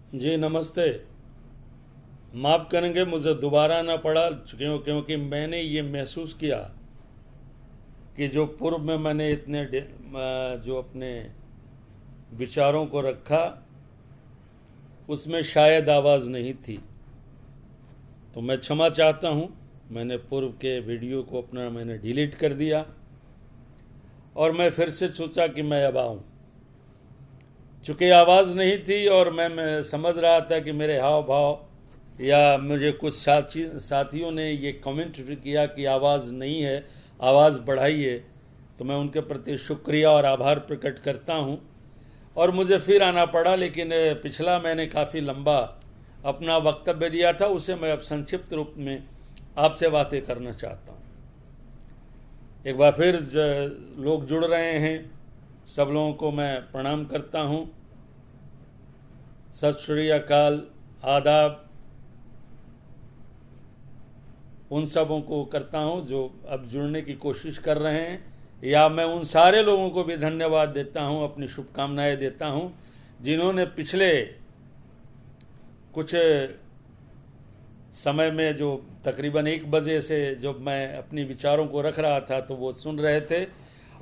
जी नमस्ते। माफ़ करेंगे, मुझे दोबारा ना पड़ा क्योंकि मैंने ये महसूस किया कि जो पूर्व में मैंने जो अपने विचारों को रखा उसमें शायद आवाज़ नहीं थी। तो मैं क्षमा चाहता हूँ। मैंने पूर्व के वीडियो को मैंने डिलीट कर दिया और मैं फिर से सोचा कि मैं अब आऊँ। चूँकि आवाज़ नहीं थी और मैं समझ रहा था कि मेरे हाव भाव या मुझे कुछ साथियों ने ये कमेंट भी किया कि आवाज़ नहीं है, आवाज़ बढ़ाइए, तो मैं उनके प्रति शुक्रिया और आभार प्रकट करता हूँ। और मुझे फिर आना पड़ा, लेकिन पिछला मैंने काफ़ी लंबा अपना वक्तव्य दिया था, उसे मैं अब संक्षिप्त रूप में आपसे बातें करना चाहता हूँ। एक बार फिर लोग जुड़ रहे हैं, सब लोगों को मैं प्रणाम करता हूँ। सत श्री अकाल, आदाब उन सबों को करता हूँ जो अब जुड़ने की कोशिश कर रहे हैं, या मैं उन सारे लोगों को भी धन्यवाद देता हूँ, अपनी शुभकामनाएं देता हूँ जिन्होंने पिछले कुछ समय में जो तकरीबन 1 बजे से जब मैं अपनी विचारों को रख रहा था तो वो सुन रहे थे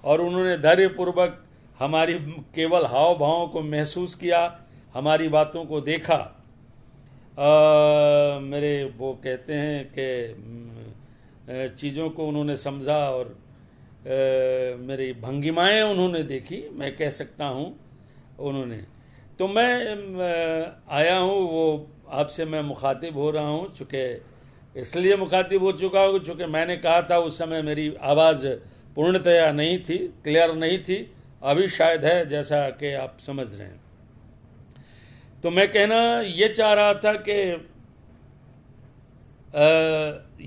और उन्होंने धैर्यपूर्वक हमारी केवल हाव भावों को महसूस किया, हमारी बातों को देखा। मेरे वो कहते हैं कि चीज़ों को उन्होंने समझा और मेरी भंगिमाएं उन्होंने देखी, मैं कह सकता हूँ उन्होंने। तो मैं आया हूँ, वो आपसे मैं मुखातिब हो रहा हूँ, चूँकि इसलिए मुखातिब हो चुका हूँ चूँकि मैंने कहा था उस समय मेरी आवाज़ पूर्णतया नहीं थी, क्लियर नहीं थी। अभी शायद है, जैसा कि आप समझ रहे हैं। तो मैं कहना ये चाह रहा था कि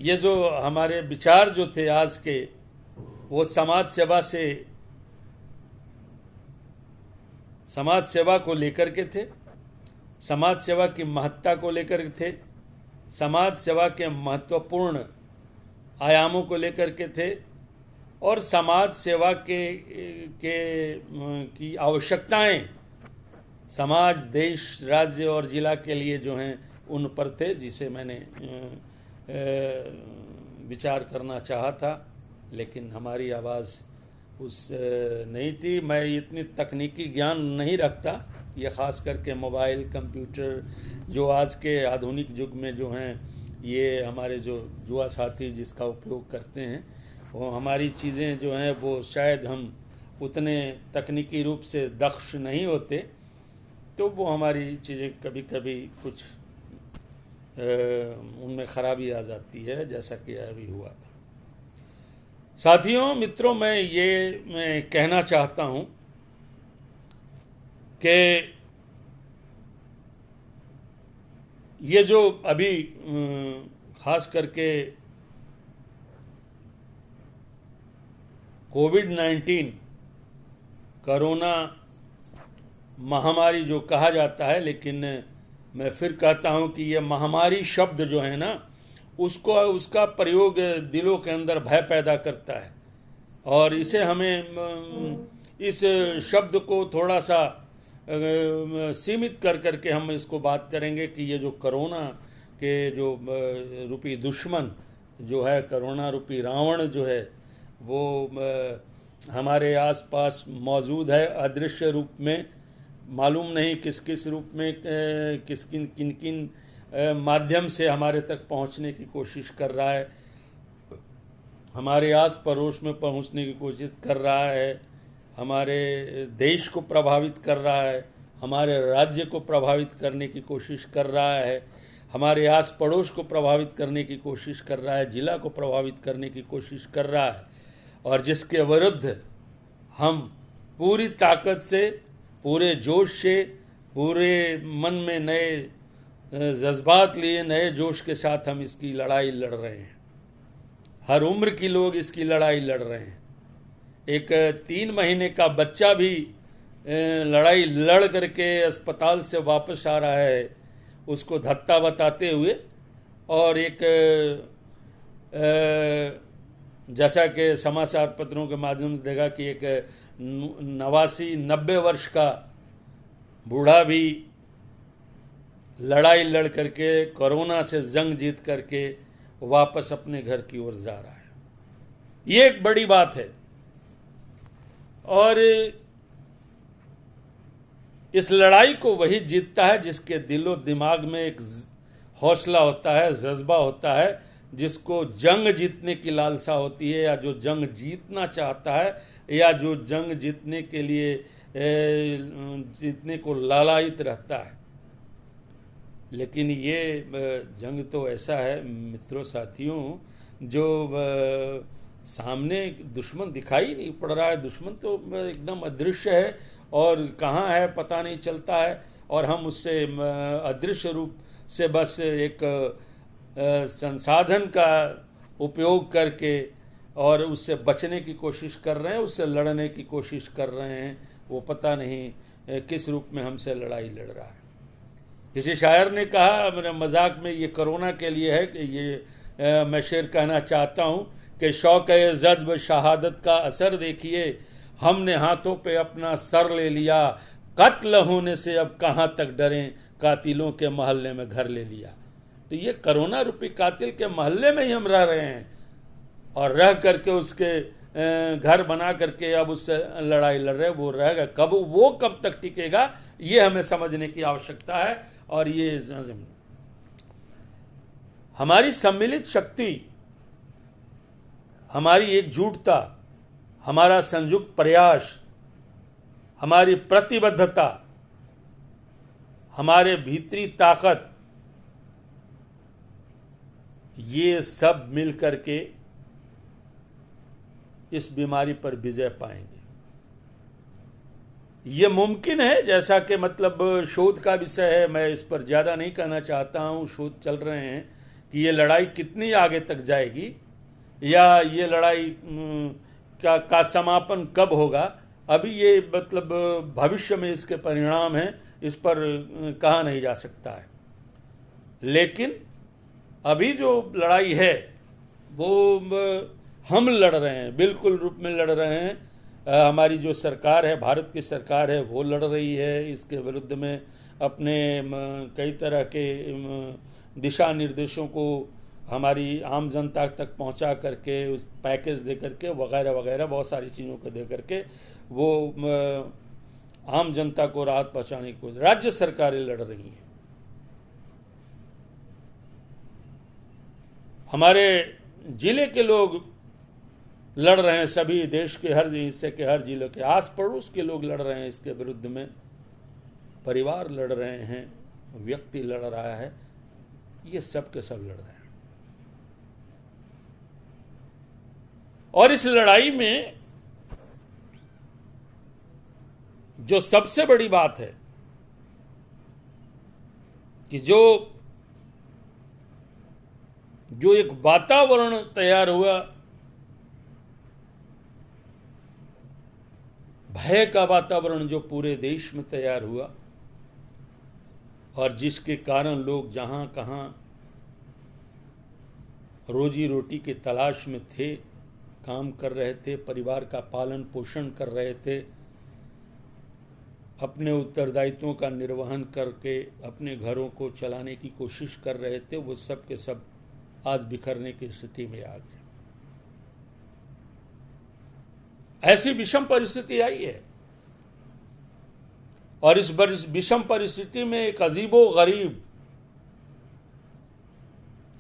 ये जो हमारे विचार जो थे आज के, वो समाज सेवा को लेकर के थे, समाज सेवा की महत्ता को लेकर के थे, समाज सेवा के महत्वपूर्ण आयामों को लेकर के थे और समाज सेवा की आवश्यकताएं समाज, देश, राज्य और जिला के लिए जो हैं उन पर थे, जिसे मैंने विचार करना चाहा था, लेकिन हमारी आवाज़ उस नहीं थी। मैं इतनी तकनीकी ज्ञान नहीं रखता, ये ख़ास करके मोबाइल, कंप्यूटर जो आज के आधुनिक युग में जो हैं, ये हमारे जो युवा साथी जिसका उपयोग करते हैं, वो हमारी चीज़ें जो हैं वो शायद हम उतने तकनीकी रूप से दक्ष नहीं होते, तो वो हमारी चीज़ें कभी कभी कुछ उनमें ख़राबी आ जाती है, जैसा कि अभी हुआ था। साथियों, मित्रों, मैं कहना चाहता हूँ कि ये जो अभी ख़ास करके कोविड-19 कोरोना महामारी जो कहा जाता है, लेकिन मैं फिर कहता हूँ कि ये महामारी शब्द जो है ना, उसका प्रयोग दिलों के अंदर भय पैदा करता है और इसे हमें इस शब्द को थोड़ा सा सीमित कर करके हम इसको बात करेंगे कि ये जो कोरोना के जो रूपी दुश्मन जो है, कोरोना रूपी रावण जो है, वो हमारे आसपास मौजूद है अदृश्य रूप में। मालूम नहीं किस किस रूप में, किन किन माध्यम से हमारे तक पहुंचने की कोशिश कर रहा है, हमारे आस पड़ोस में पहुंचने की कोशिश कर रहा है, हमारे देश को प्रभावित कर रहा है, हमारे राज्य को प्रभावित करने की कोशिश कर रहा है, हमारे आस पड़ोस को प्रभावित करने की कोशिश कर रहा है, जिला को प्रभावित करने की कोशिश कर रहा है, और जिसके विरुद्ध हम पूरी ताकत से, पूरे जोश से, पूरे मन में नए जज्बात लिए, नए जोश के साथ हम इसकी लड़ाई लड़ रहे हैं। हर उम्र के लोग इसकी लड़ाई लड़ रहे हैं। एक 3 महीने का बच्चा भी लड़ाई लड़ करके अस्पताल से वापस आ रहा है, उसको धत्ता बताते हुए। और एक जैसा कि समाचार पत्रों के माध्यम से देखा कि एक 90 वर्ष का बूढ़ा भी लड़ाई लड़ करके, कोरोना से जंग जीत करके वापस अपने घर की ओर जा रहा है। ये एक बड़ी बात है। और इस लड़ाई को वही जीतता है जिसके दिलो दिमाग में एक हौसला होता है, जज्बा होता है, जिसको जंग जीतने की लालसा होती है, या जो जंग जीतना चाहता है, या जो जंग जीतने के लिए जीतने को लालायित रहता है। लेकिन ये जंग तो ऐसा है मित्रों, साथियों, जो सामने दुश्मन दिखाई नहीं पड़ रहा है। दुश्मन तो एकदम अदृश्य है और कहाँ है पता नहीं चलता है, और हम उससे अदृश्य रूप से बस एक संसाधन का उपयोग करके और उससे बचने की कोशिश कर रहे हैं, उससे लड़ने की कोशिश कर रहे हैं। वो पता नहीं किस रूप में हमसे लड़ाई लड़ रहा है। किसी शायर ने कहा, मेरे मजाक में, ये कोरोना के लिए है कि ये मैं शेर कहना चाहता हूँ कि शौक़-ए जज्ब शहादत का असर देखिए, हमने हाथों पे अपना सर ले लिया, कत्ल होने से अब कहाँ तक डरें, कातिलों के महल्ले में घर ले लिया। तो ये कोरोना रूपी कातिल के महल्ले में ही हम रह रहे हैं, और रह करके उसके घर बना करके अब उससे लड़ाई लड़ रहे। वो रहेगा कब, वो कब तक टिकेगा, ये हमें समझने की आवश्यकता है। और ये हमारी सम्मिलित शक्ति, हमारी एकजुटता, हमारा संयुक्त प्रयास, हमारी प्रतिबद्धता, हमारे भीतरी ताकत, ये सब मिलकर के इस बीमारी पर विजय पाएंगे। ये मुमकिन है, जैसा कि मतलब शोध का विषय है, मैं इस पर ज़्यादा नहीं कहना चाहता हूँ। शोध चल रहे हैं कि ये लड़ाई कितनी आगे तक जाएगी, या ये लड़ाई का समापन कब होगा। अभी ये मतलब भविष्य में इसके परिणाम हैं, इस पर कहा नहीं जा सकता है। लेकिन अभी जो लड़ाई है वो हम लड़ रहे हैं, बिल्कुल रूप में लड़ रहे हैं। हमारी जो सरकार है, भारत की सरकार है, वो लड़ रही है इसके विरुद्ध में, अपने कई तरह के दिशा निर्देशों को हमारी आम जनता तक पहुंचा करके, उस पैकेज दे करके, वगैरह वगैरह बहुत सारी चीज़ों को दे करके वो आम जनता को राहत पहुंचाने की कोशिश राज्य सरकारें लड़ रही हैं। हमारे जिले के लोग लड़ रहे हैं, सभी देश के हर हिस्से के, हर जिले के, आस पड़ोस के लोग लड़ रहे हैं इसके विरुद्ध में, परिवार लड़ रहे हैं, व्यक्ति लड़ रहा है, ये सब के सब लड़ रहे हैं। और इस लड़ाई में जो सबसे बड़ी बात है कि जो एक वातावरण तैयार हुआ, भय का वातावरण जो पूरे देश में तैयार हुआ, और जिसके कारण लोग जहां कहां रोजी रोटी की तलाश में थे, काम कर रहे थे, परिवार का पालन पोषण कर रहे थे, अपने उत्तरदायित्वों का निर्वहन करके अपने घरों को चलाने की कोशिश कर रहे थे, वो सब के सब आज बिखरने की स्थिति में आ गए। ऐसी विषम परिस्थिति आई है, और इस विषम परिस्थिति में एक अजीबो गरीब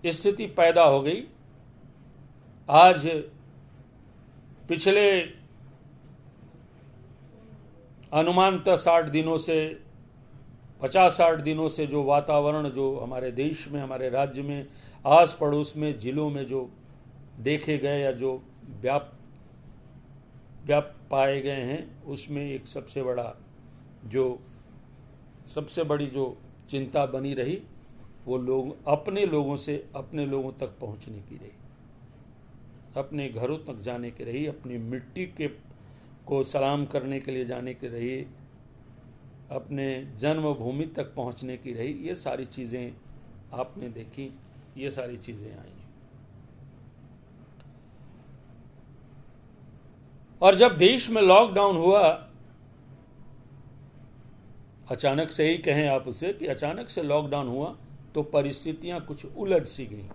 स्थिति पैदा हो गई। आज पिछले अनुमानतः 60 दिनों से 50-60 दिनों से जो वातावरण जो हमारे देश में, हमारे राज्य में, आस पड़ोस में, जिलों में जो देखे गए या जो व्याप पाए गए हैं, उसमें एक सबसे बड़ी जो चिंता बनी रही, वो लोग अपने लोगों से अपने लोगों तक पहुंचने की रही, अपने घरों तक जाने की रही, अपनी मिट्टी को सलाम करने के लिए जाने की रही, अपने जन्मभूमि तक पहुंचने की रही। ये सारी चीज़ें आपने देखी, ये सारी चीज़ें आई। और जब देश में लॉकडाउन हुआ, अचानक से ही कहें आप उसे कि अचानक से लॉकडाउन हुआ तो परिस्थितियां कुछ उलट सी गई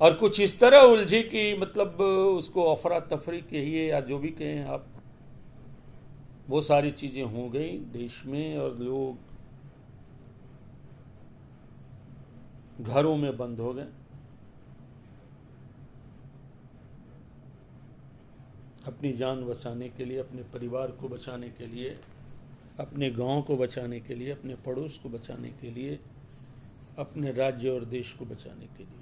और कुछ इस तरह उलझी कि मतलब उसको अफरा तफरी कहिए या जो भी कहें आप, वो सारी चीजें हो गई देश में और लोग घरों में बंद हो गए। अपनी जान बचाने के लिए, अपने परिवार को बचाने के लिए, अपने गांव को बचाने के लिए, अपने पड़ोस को बचाने के लिए, अपने राज्य और देश को बचाने के लिए।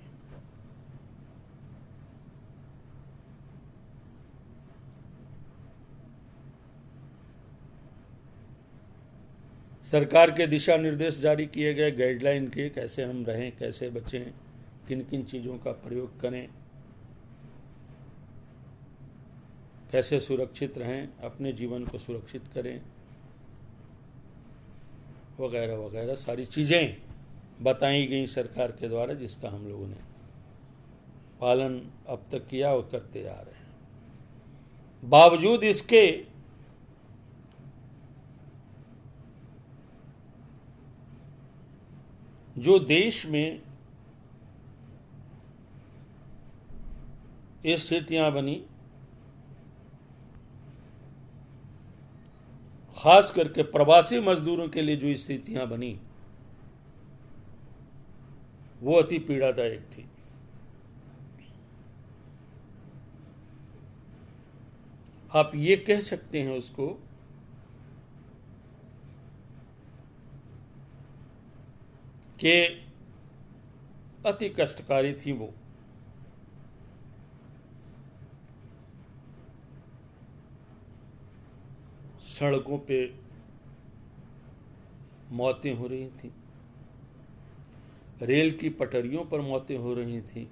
सरकार के दिशा निर्देश जारी किए गए, गाइडलाइन के, कैसे हम रहें, कैसे बचें, किन किन चीज़ों का प्रयोग करें, कैसे सुरक्षित रहें, अपने जीवन को सुरक्षित करें, वगैरह वगैरह सारी चीज़ें बताई गई सरकार के द्वारा, जिसका हम लोगों ने पालन अब तक किया और करते आ रहे हैं। बावजूद इसके जो देश में ये स्थितियां बनी, खास करके प्रवासी मजदूरों के लिए जो स्थितियां बनी, वो अति पीड़ादायक थी। आप ये कह सकते हैं उसको कि अति कष्टकारी थी वो। सड़कों पे मौतें हो रही थी, रेल की पटरियों पर मौतें हो रही थी,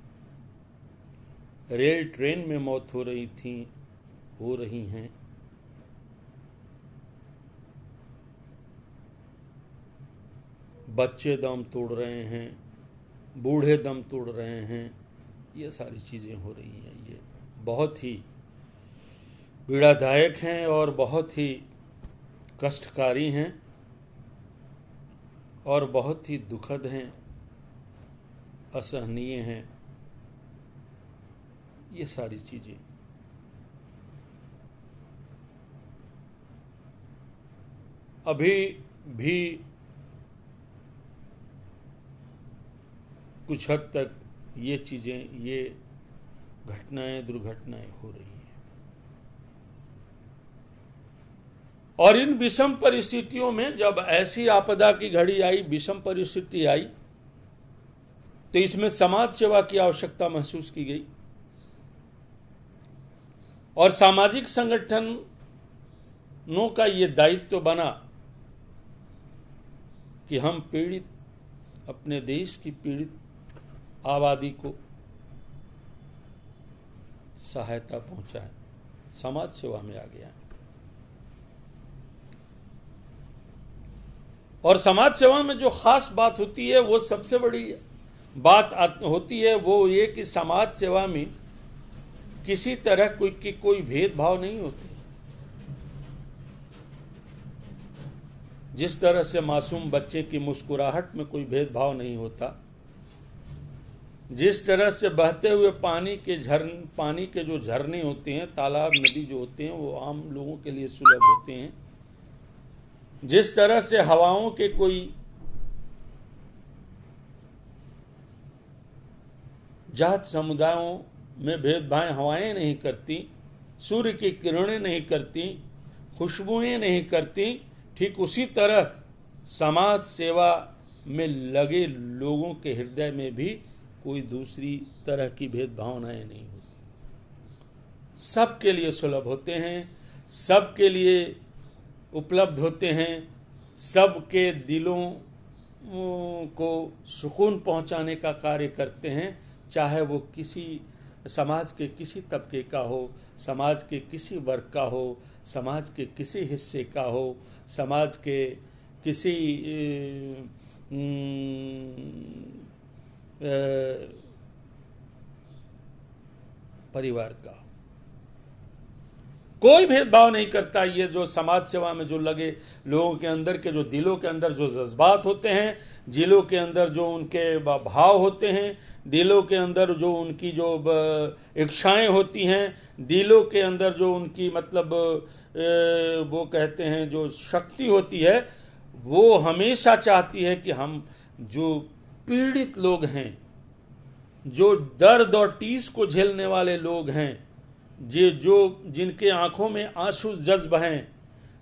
रेल ट्रेन में मौत हो रही थी, हो रही हैं। बच्चे दम तोड़ रहे हैं, बूढ़े दम तोड़ रहे हैं, ये सारी चीज़ें हो रही हैं। ये बहुत ही पीड़ादायक हैं और बहुत ही कष्टकारी हैं और बहुत ही दुखद हैं, असहनीय हैं ये सारी चीज़ें। अभी भी कुछ हद तक ये चीज़ें, ये घटनाएं, दुर्घटनाएं हो रही हैं और इन विषम परिस्थितियों में जब ऐसी आपदा की घड़ी आई, विषम परिस्थिति आई, तो इसमें समाज सेवा की आवश्यकता महसूस की गई और सामाजिक संगठनों का ये दायित्व बना कि हम पीड़ित, अपने देश की पीड़ित आबादी को सहायता पहुंचाएं। समाज सेवा में आ गया और समाज सेवा में जो खास बात होती है, वो सबसे बड़ी बात होती है वो ये कि समाज सेवा में किसी तरह कोई भेदभाव नहीं होते। जिस तरह से मासूम बच्चे की मुस्कुराहट में कोई भेदभाव नहीं होता, जिस तरह से बहते हुए पानी के जो झरने होते हैं, तालाब, नदी जो होते हैं, वो आम लोगों के लिए सुलभ होते हैं, जिस तरह से हवाओं के कोई जात समुदायों में भेदभाव हवाएं नहीं करती, सूर्य की किरणें नहीं करती, खुशबुएं नहीं करती, ठीक उसी तरह समाज सेवा में लगे लोगों के हृदय में भी कोई दूसरी तरह की भेदभावनाएं नहीं होती। सबके लिए सुलभ होते हैं, सबके लिए उपलब्ध होते हैं, सबके दिलों को सुकून पहुंचाने का कार्य करते हैं, चाहे वो किसी समाज के किसी तबके का हो, समाज के किसी वर्ग का हो, समाज के किसी हिस्से का हो, समाज के किसी परिवार का। कोई भेदभाव नहीं करता। ये जो समाज सेवा में जो लगे लोगों के अंदर के जो दिलों के अंदर जो जज्बात होते हैं, दिलों के अंदर जो उनके भाव होते हैं, दिलों के अंदर जो उनकी जो इच्छाएं होती हैं, दिलों के अंदर जो उनकी मतलब वो कहते हैं जो शक्ति होती है, वो हमेशा चाहती है कि हम जो पीड़ित लोग हैं, जो दर्द और टीस को झेलने वाले लोग हैं, जो जिनके आंखों में आंसू जज्ब हैं,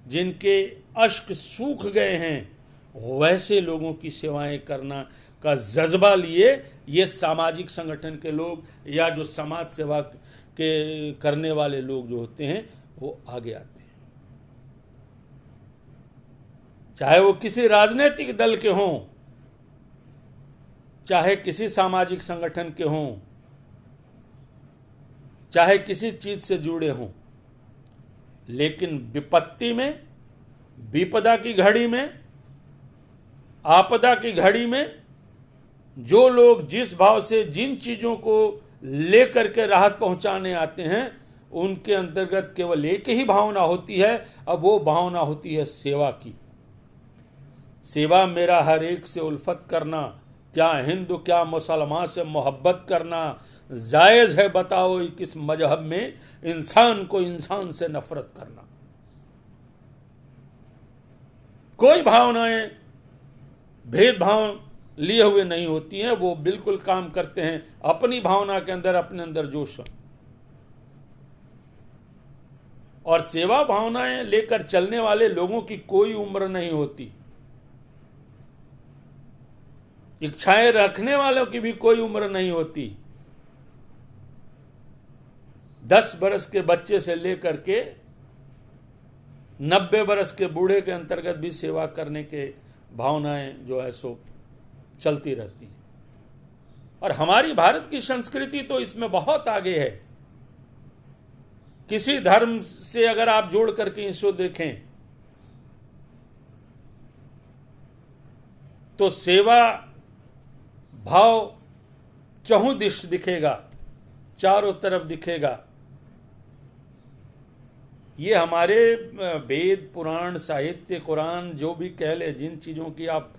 जिनके अश्क सूख गए हैं, वैसे लोगों की सेवाएं करना का जज्बा लिए ये सामाजिक संगठन के लोग या जो समाज सेवा के करने वाले लोग जो होते हैं वो आगे आते हैं। चाहे वो किसी राजनीतिक दल के हों, चाहे किसी सामाजिक संगठन के हों, चाहे किसी चीज से जुड़े हों, लेकिन विपत्ति में, विपदा की घड़ी में, आपदा की घड़ी में जो लोग जिस भाव से जिन चीजों को लेकर के राहत पहुंचाने आते हैं, उनके अंतर्गत केवल एक ही भावना होती है। अब वो भावना होती है सेवा की। सेवा मेरा हर एक से उल्फत करना, क्या हिंदू क्या मुसलमान से मोहब्बत करना, जायज है बताओ किस मजहब में इंसान को इंसान से नफरत करना। कोई भावनाएं भेदभाव लिए हुए नहीं होती हैं, वो बिल्कुल काम करते हैं अपनी भावना के अंदर, अपने अंदर जोश। और सेवा भावनाएं लेकर चलने वाले लोगों की कोई उम्र नहीं होती, इच्छाएं रखने वालों की भी कोई उम्र नहीं होती। 10 बरस के बच्चे से लेकर के 90 बरस के बूढ़े के अंतर्गत भी सेवा करने के भावनाएं जो है सो चलती रहती हैं। और हमारी भारत की संस्कृति तो इसमें बहुत आगे है। किसी धर्म से अगर आप जोड़ करके इसको देखें तो सेवा भाव चहुदिश दिखेगा, चारों तरफ दिखेगा। ये हमारे वेद पुराण साहित्य कुरान जो भी कह ले, जिन चीज़ों की आप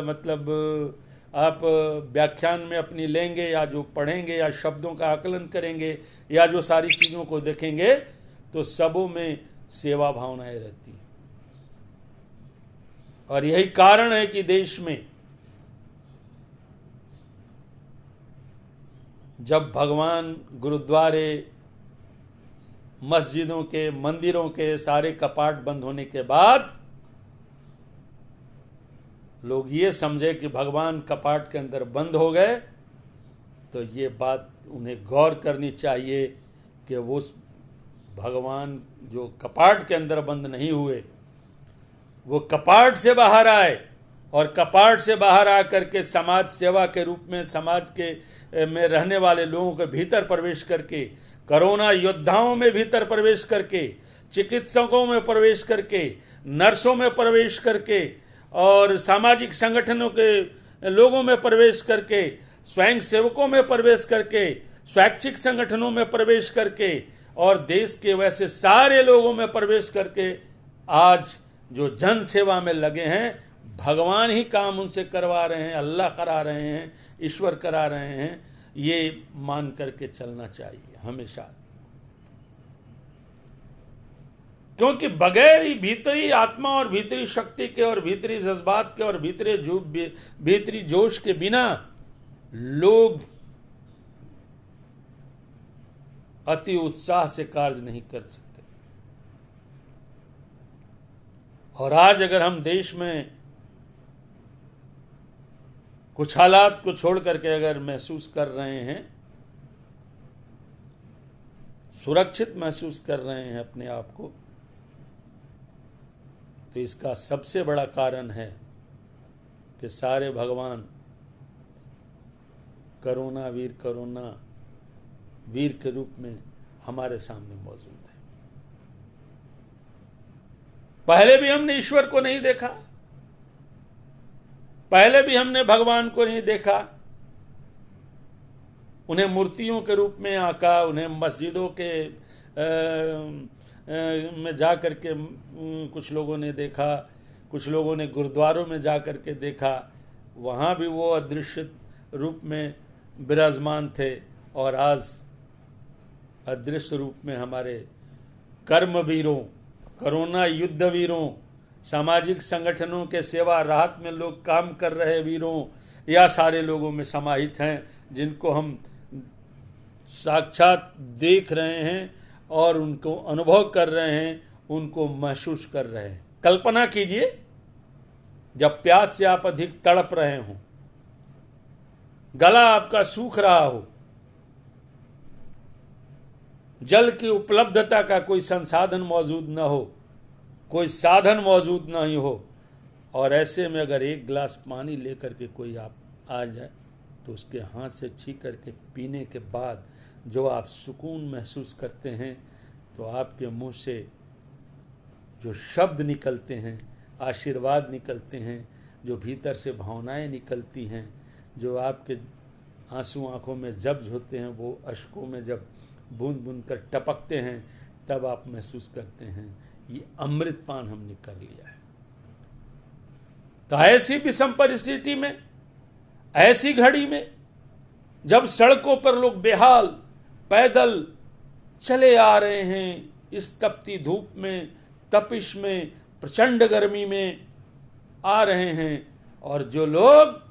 मतलब आप व्याख्यान में अपनी लेंगे या जो पढ़ेंगे या शब्दों का आकलन करेंगे या जो सारी चीज़ों को देखेंगे तो सबों में सेवा भावनाएं रहती। और यही कारण है कि देश में जब भगवान गुरुद्वारे, मस्जिदों के, मंदिरों के सारे कपाट बंद होने के बाद लोग ये समझे कि भगवान कपाट के अंदर बंद हो गए, तो ये बात उन्हें गौर करनी चाहिए कि वो भगवान जो कपाट के अंदर बंद नहीं हुए, वो कपाट से बाहर आए और कपाट से बाहर आकर के समाज सेवा के रूप में समाज के में रहने वाले लोगों के भीतर प्रवेश करके, कोरोना योद्धाओं में भीतर प्रवेश करके, चिकित्सकों में प्रवेश करके, नर्सों में प्रवेश करके और सामाजिक संगठनों के लोगों में प्रवेश करके, स्वयं सेवकों में प्रवेश करके, स्वैच्छिक संगठनों में प्रवेश करके और देश के वैसे सारे लोगों में प्रवेश करके आज जो जन सेवा में लगे हैं, भगवान ही काम उनसे करवा रहे हैं, अल्लाह करा रहे हैं, ईश्वर करा रहे हैं, ये मान करके चलना चाहिए हमेशा। क्योंकि बगैर ही भीतरी आत्मा और भीतरी शक्ति के और भीतरी जज्बात के और भीतरी जोश के बिना लोग अति उत्साह से कार्य नहीं कर सकते। और आज अगर हम देश में कुछ हालात को छोड़ करके अगर महसूस कर रहे हैं, सुरक्षित महसूस कर रहे हैं अपने आप को, तो इसका सबसे बड़ा कारण है कि सारे भगवान करुणा वीर के रूप में हमारे सामने मौजूद है। पहले भी हमने ईश्वर को नहीं देखा, पहले भी हमने भगवान को नहीं देखा, उन्हें मूर्तियों के रूप में आंका, उन्हें मस्जिदों के में जा कर के कुछ लोगों ने देखा, कुछ लोगों ने गुरुद्वारों में जा कर के देखा, वहाँ भी वो अदृश्य रूप में विराजमान थे। और आज अदृश्य रूप में हमारे कर्मवीरों, कोरोना युद्ध वीरों, सामाजिक संगठनों के सेवा राहत में लोग काम कर रहे वीरों, या सारे लोगों में समाहित हैं, जिनको हम साक्षात देख रहे हैं और उनको अनुभव कर रहे हैं, उनको महसूस कर रहे हैं। कल्पना कीजिए, जब प्यास से आप अधिक तड़प रहे हों, गला आपका सूख रहा हो, जल की उपलब्धता का कोई संसाधन मौजूद न हो, कोई साधन मौजूद नहीं हो, और ऐसे में अगर एक गिलास पानी लेकर के कोई आप आ जाए तो उसके हाथ से छीन करके पीने के बाद जो आप सुकून महसूस करते हैं, तो आपके मुंह से जो शब्द निकलते हैं, आशीर्वाद निकलते हैं, जो भीतर से भावनाएं निकलती हैं, जो आपके आंसू आंखों में जब्ज होते हैं, वो अश्कों में जब बूंद बूंद कर टपकते हैं, तब आप महसूस करते हैं ये अमृत पान हमने कर लिया है। तो ऐसी विषम परिस्थिति में, ऐसी घड़ी में, जब सड़कों पर लोग बेहाल पैदल चले आ रहे हैं, इस तपती धूप में, तपिश में, प्रचंड गर्मी में आ रहे हैं, और जो लोग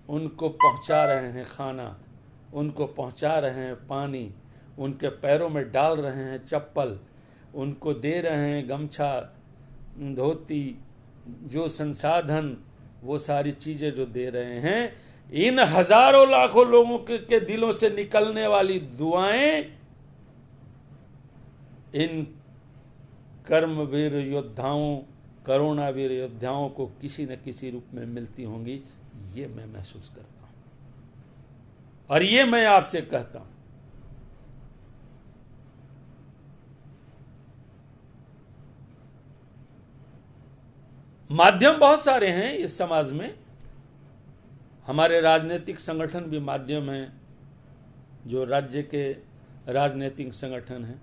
उनको पहुंचा रहे हैं खाना, उनको पहुंचा रहे हैं पानी, उनके पैरों में डाल रहे हैं चप्पल, उनको दे रहे हैं गमछा, धोती, जो संसाधन, वो सारी चीज़ें जो दे रहे हैं, इन हजारों लाखों लोगों के दिलों से निकलने वाली दुआएं इन कर्मवीर योद्धाओं, करुणावीर योद्धाओं को किसी न किसी रूप में मिलती होंगी, ये मैं महसूस करता हूं। और ये मैं आपसे कहता हूं, माध्यम बहुत सारे हैं इस समाज में, हमारे राजनीतिक संगठन भी माध्यम हैं, जो राज्य के राजनीतिक संगठन हैं,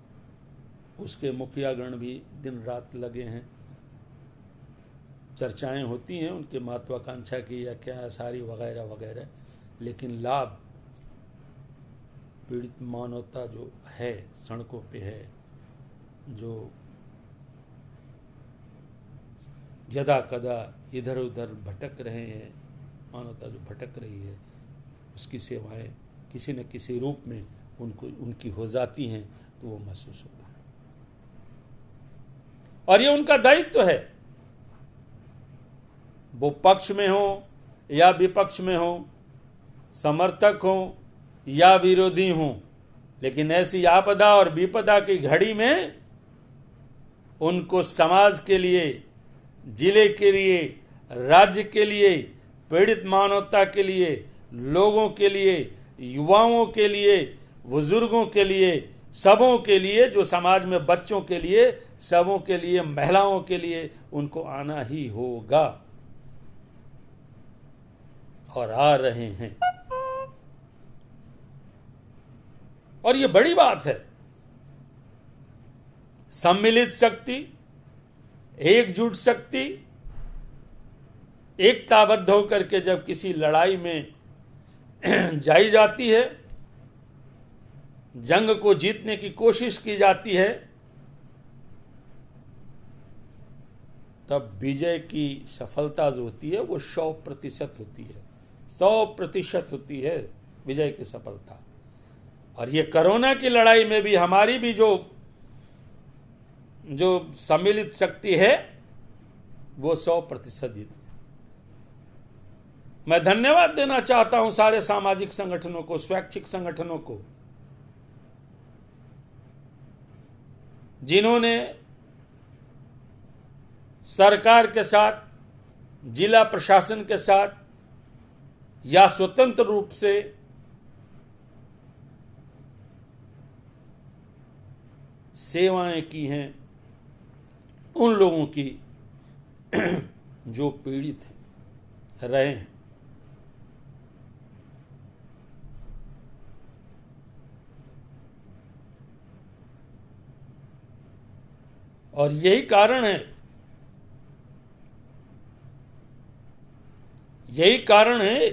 उसके मुखियागण भी दिन रात लगे हैं, चर्चाएं होती हैं उनके महत्वाकांक्षा की या क्या सारी वगैरह वगैरह, लेकिन लाभ पीड़ित मानवता जो है सड़कों पे है, जो यदा कदा इधर उधर भटक रहे हैं, मानवता जो भटक रही है, उसकी सेवाएं किसी न किसी रूप में उनकी हो जाती हैं, तो वो महसूस होता है। और ये उनका दायित्व है, वो पक्ष में हो या विपक्ष में हो, समर्थक हो या विरोधी हो, लेकिन ऐसी आपदा और विपदा की घड़ी में उनको समाज के लिए, जिले के लिए, राज्य के लिए, पीड़ित मानवता के लिए, लोगों के लिए, युवाओं के लिए, बुजुर्गों के लिए, सबों के लिए, जो समाज में बच्चों के लिए, सबों के लिए, महिलाओं के लिए उनको आना ही होगा, और आ रहे हैं। और ये बड़ी बात है। सम्मिलित शक्ति, एकजुट शक्ति, एकताबद्ध होकर के जब किसी लड़ाई में जाई जाती है, जंग को जीतने की कोशिश की जाती है, तब विजय की सफलता जो होती है वो 100% होती है, 100% होती है विजय की सफलता। और ये कोरोना की लड़ाई में भी हमारी भी जो सम्मिलित शक्ति है वो 100% जीती। मैं धन्यवाद देना चाहता हूं सारे सामाजिक संगठनों को, स्वैच्छिक संगठनों को, जिन्होंने सरकार के साथ, जिला प्रशासन के साथ या स्वतंत्र रूप से सेवाएं की हैं उन लोगों की जो पीड़ित रहे हैं। और यही कारण है,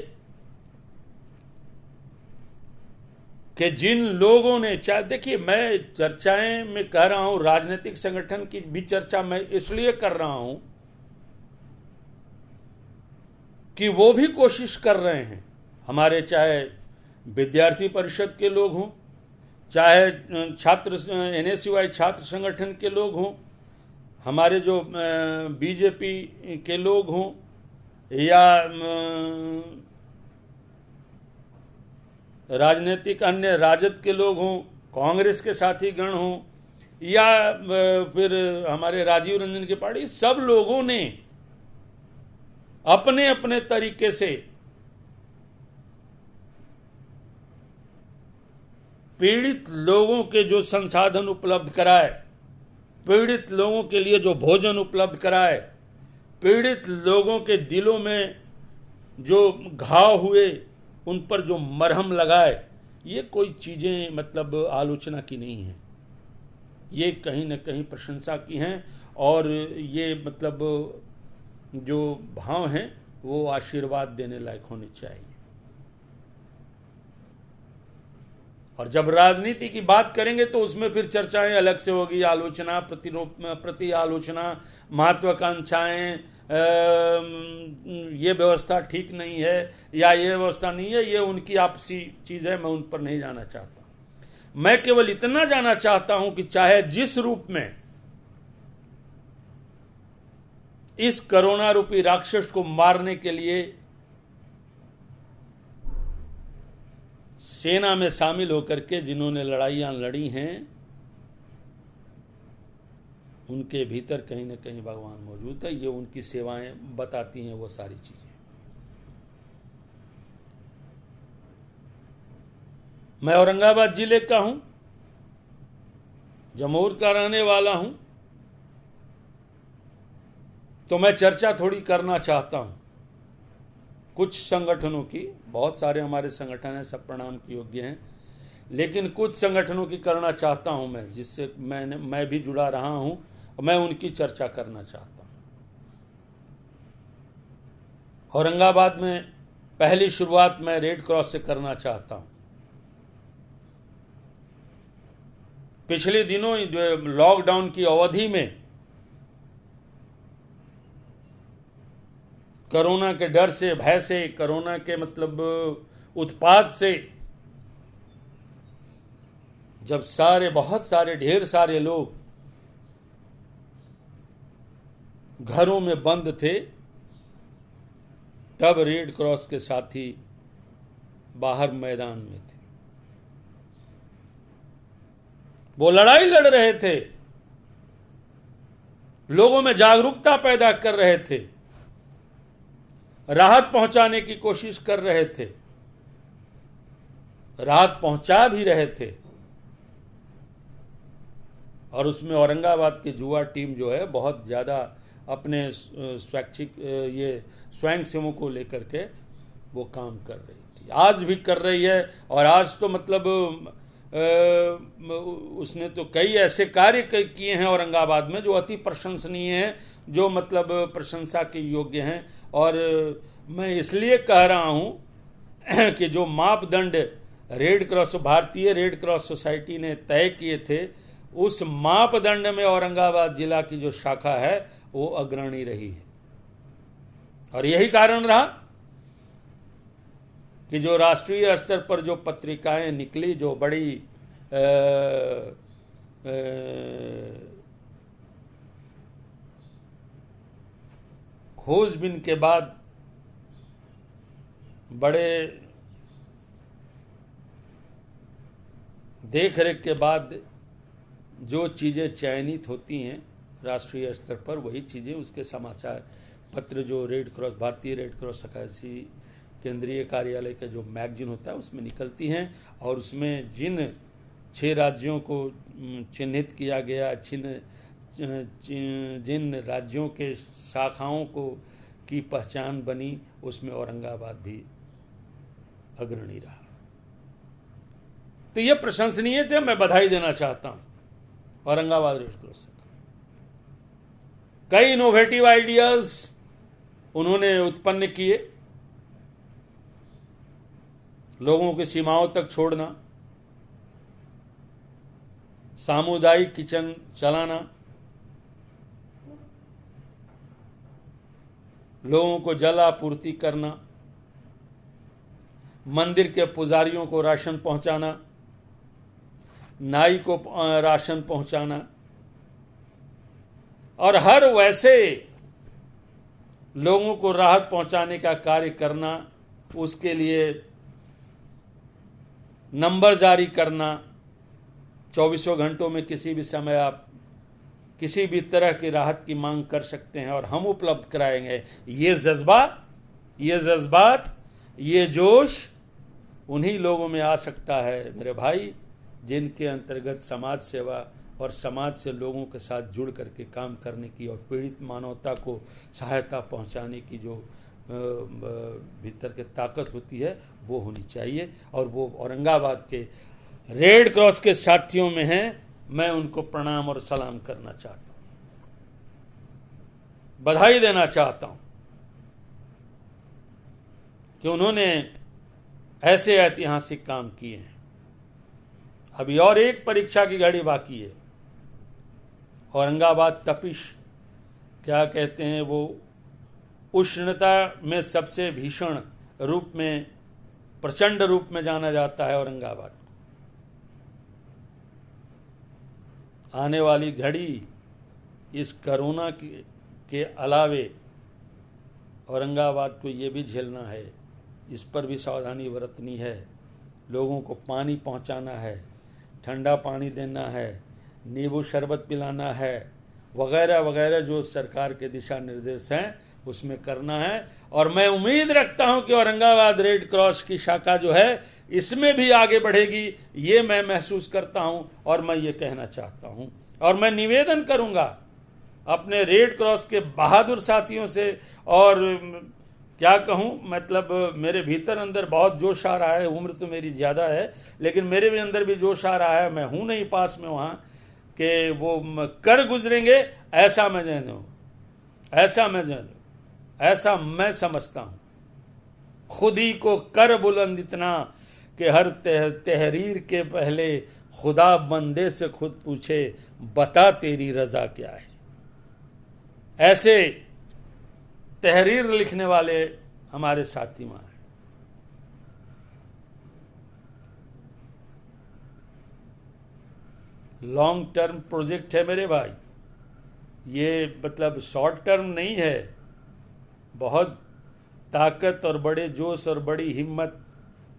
कि जिन लोगों ने, चाहे देखिए, मैं चर्चाएं में कह रहा हूं, राजनीतिक संगठन की भी चर्चा मैं इसलिए कर रहा हूं कि वो भी कोशिश कर रहे हैं। हमारे चाहे विद्यार्थी परिषद के लोग हों, चाहे छात्र NSUI छात्र संगठन के लोग हों, हमारे जो बीजेपी के लोग हों, या राजनीतिक अन्य राजद के लोग हों, कांग्रेस के साथी गण हों, या फिर हमारे राजीव रंजन की पार्टी, सब लोगों ने अपने अपने तरीके से पीड़ित लोगों के जो संसाधन उपलब्ध कराए, पीड़ित लोगों के लिए जो भोजन उपलब्ध कराए, पीड़ित लोगों के दिलों में जो घाव हुए उन पर जो मरहम लगाए, ये कोई चीज़ें मतलब आलोचना की नहीं है, ये कहीं न कहीं प्रशंसा की हैं। और ये मतलब जो भाव हैं वो आशीर्वाद देने लायक होने चाहिए। और जब राजनीति की बात करेंगे तो उसमें फिर चर्चाएं अलग से होगी, आलोचना, प्रति आलोचना, महत्वाकांक्षाएं, ये व्यवस्था ठीक नहीं है या ये व्यवस्था नहीं है, ये उनकी आपसी चीज़ है, मैं उन पर नहीं जाना चाहता। मैं केवल इतना जाना चाहता हूं कि चाहे जिस रूप में इस कोरोना रूपी राक्षस को मारने के लिए सेना में शामिल होकर के जिन्होंने लड़ाइयां लड़ी हैं, उनके भीतर कहीं ना कहीं भगवान मौजूद है। ये उनकी सेवाएं बताती हैं वो सारी चीजें। मैं औरंगाबाद जिले का हूं, जमूर का रहने वाला हूं, तो मैं चर्चा थोड़ी करना चाहता हूं कुछ संगठनों की। बहुत सारे हमारे संगठन हैं, सब प्रणाम के योग्य हैं, लेकिन कुछ संगठनों की करना चाहता हूं मैं, जिससे मैं भी जुड़ा रहा हूं, मैं उनकी चर्चा करना चाहता हूं। औरंगाबाद में पहली शुरुआत मैं रेड क्रॉस से करना चाहता हूं। पिछले दिनों लॉकडाउन की अवधि में कोरोना के डर से, भय से, कोरोना के मतलब उत्पात से, जब बहुत सारे ढेर सारे लोग घरों में बंद थे, तब रेड क्रॉस के साथी बाहर मैदान में थे। वो लड़ाई लड़ रहे थे, लोगों में जागरूकता पैदा कर रहे थे, राहत पहुंचाने की कोशिश कर रहे थे, राहत पहुंचा भी रहे थे। और उसमें औरंगाबाद की युवा टीम जो है बहुत ज़्यादा अपने स्वैच्छिक ये स्वयंसेवकों को लेकर के वो काम कर रही थी, आज भी कर रही है। और आज तो मतलब उसने तो कई ऐसे कार्य किए हैं औरंगाबाद में जो अति प्रशंसनीय हैं, जो मतलब प्रशंसा के योग्य हैं। और मैं इसलिए कह रहा हूं कि जो मापदंड रेड क्रॉस, भारतीय रेड क्रॉस सोसाइटी ने तय किए थे, उस मापदंड में औरंगाबाद जिला की जो शाखा है वो अग्रणी रही है। और यही कारण रहा कि जो राष्ट्रीय स्तर पर जो पत्रिकाएं निकली, जो बड़ी खोजबीन के बाद, बड़े देख रेख के बाद जो चीज़ें चयनित होती हैं राष्ट्रीय स्तर पर, वही चीज़ें उसके समाचार पत्र जो रेड क्रॉस, भारतीय रेड क्रॉस सोसाइटी केंद्रीय कार्यालय का जो मैगजीन होता है उसमें निकलती हैं। और उसमें जिन 6 राज्यों को चिन्हित किया गया, जिन राज्यों के शाखाओं को की पहचान बनी, उसमें औरंगाबाद भी अग्रणी रहा। तो ये प्रशंसनीय थे, मैं बधाई देना चाहता हूँ औरंगाबाद रेड क्रॉस। कई इनोवेटिव आइडियाज उन्होंने उत्पन्न किए, लोगों की सीमाओं तक छोड़ना, सामुदायिक किचन चलाना, लोगों को जल आपूर्ति करना, मंदिर के पुजारियों को राशन पहुंचाना, नाई को राशन पहुंचाना, और हर वैसे लोगों को राहत पहुंचाने का कार्य करना, उसके लिए नंबर जारी करना। 24 घंटों में किसी भी समय आप किसी भी तरह की राहत की मांग कर सकते हैं और हम उपलब्ध कराएंगे। ये जज्बात, ये जोश उन्हीं लोगों में आ सकता है मेरे भाई, जिनके अंतर्गत समाज सेवा और समाज से लोगों के साथ जुड़ करके काम करने की और पीड़ित मानवता को सहायता पहुंचाने की जो भीतर की ताकत होती है वो होनी चाहिए। और वो औरंगाबाद के रेड क्रॉस के साथियों में हैं। मैं उनको प्रणाम और सलाम करना चाहता हूं, बधाई देना चाहता हूं कि उन्होंने ऐसे ऐतिहासिक काम किए हैं। अभी और एक परीक्षा की घड़ी बाकी है। औरंगाबाद तपिश, क्या कहते हैं, वो उष्णता में सबसे भीषण रूप में, प्रचंड रूप में जाना जाता है औरंगाबाद को। आने वाली घड़ी इस कोरोना के अलावे औरंगाबाद को ये भी झेलना है, इस पर भी सावधानी बरतनी है। लोगों को पानी पहुंचाना है, ठंडा पानी देना है, नींबू शरबत पिलाना है, वगैरह वगैरह जो सरकार के दिशा निर्देश हैं उसमें करना है। और मैं उम्मीद रखता हूं कि औरंगाबाद रेड क्रॉस की शाखा जो है इसमें भी आगे बढ़ेगी, ये मैं महसूस करता हूं और मैं ये कहना चाहता हूं। और मैं निवेदन करूंगा अपने रेड क्रॉस के बहादुर साथियों से, और क्या कहूं, मतलब मेरे भीतर अंदर बहुत जोश आ रहा है। उम्र तो मेरी ज़्यादा है लेकिन मेरे भी अंदर भी जोश आ रहा है। मैं हूं नहीं पास में वहाँ कि वो कर गुजरेंगे, ऐसा मैं जानूं, ऐसा मैं समझता हूं। खुद ही को कर बुलंद इतना कि हर तहरीर के पहले खुदा बंदे से खुद पूछे, बता तेरी रजा क्या है। ऐसे तहरीर लिखने वाले हमारे साथी वहां हैं। लॉन्ग टर्म प्रोजेक्ट है मेरे भाई, ये मतलब शॉर्ट टर्म नहीं है। बहुत ताकत और बड़े जोश और बड़ी हिम्मत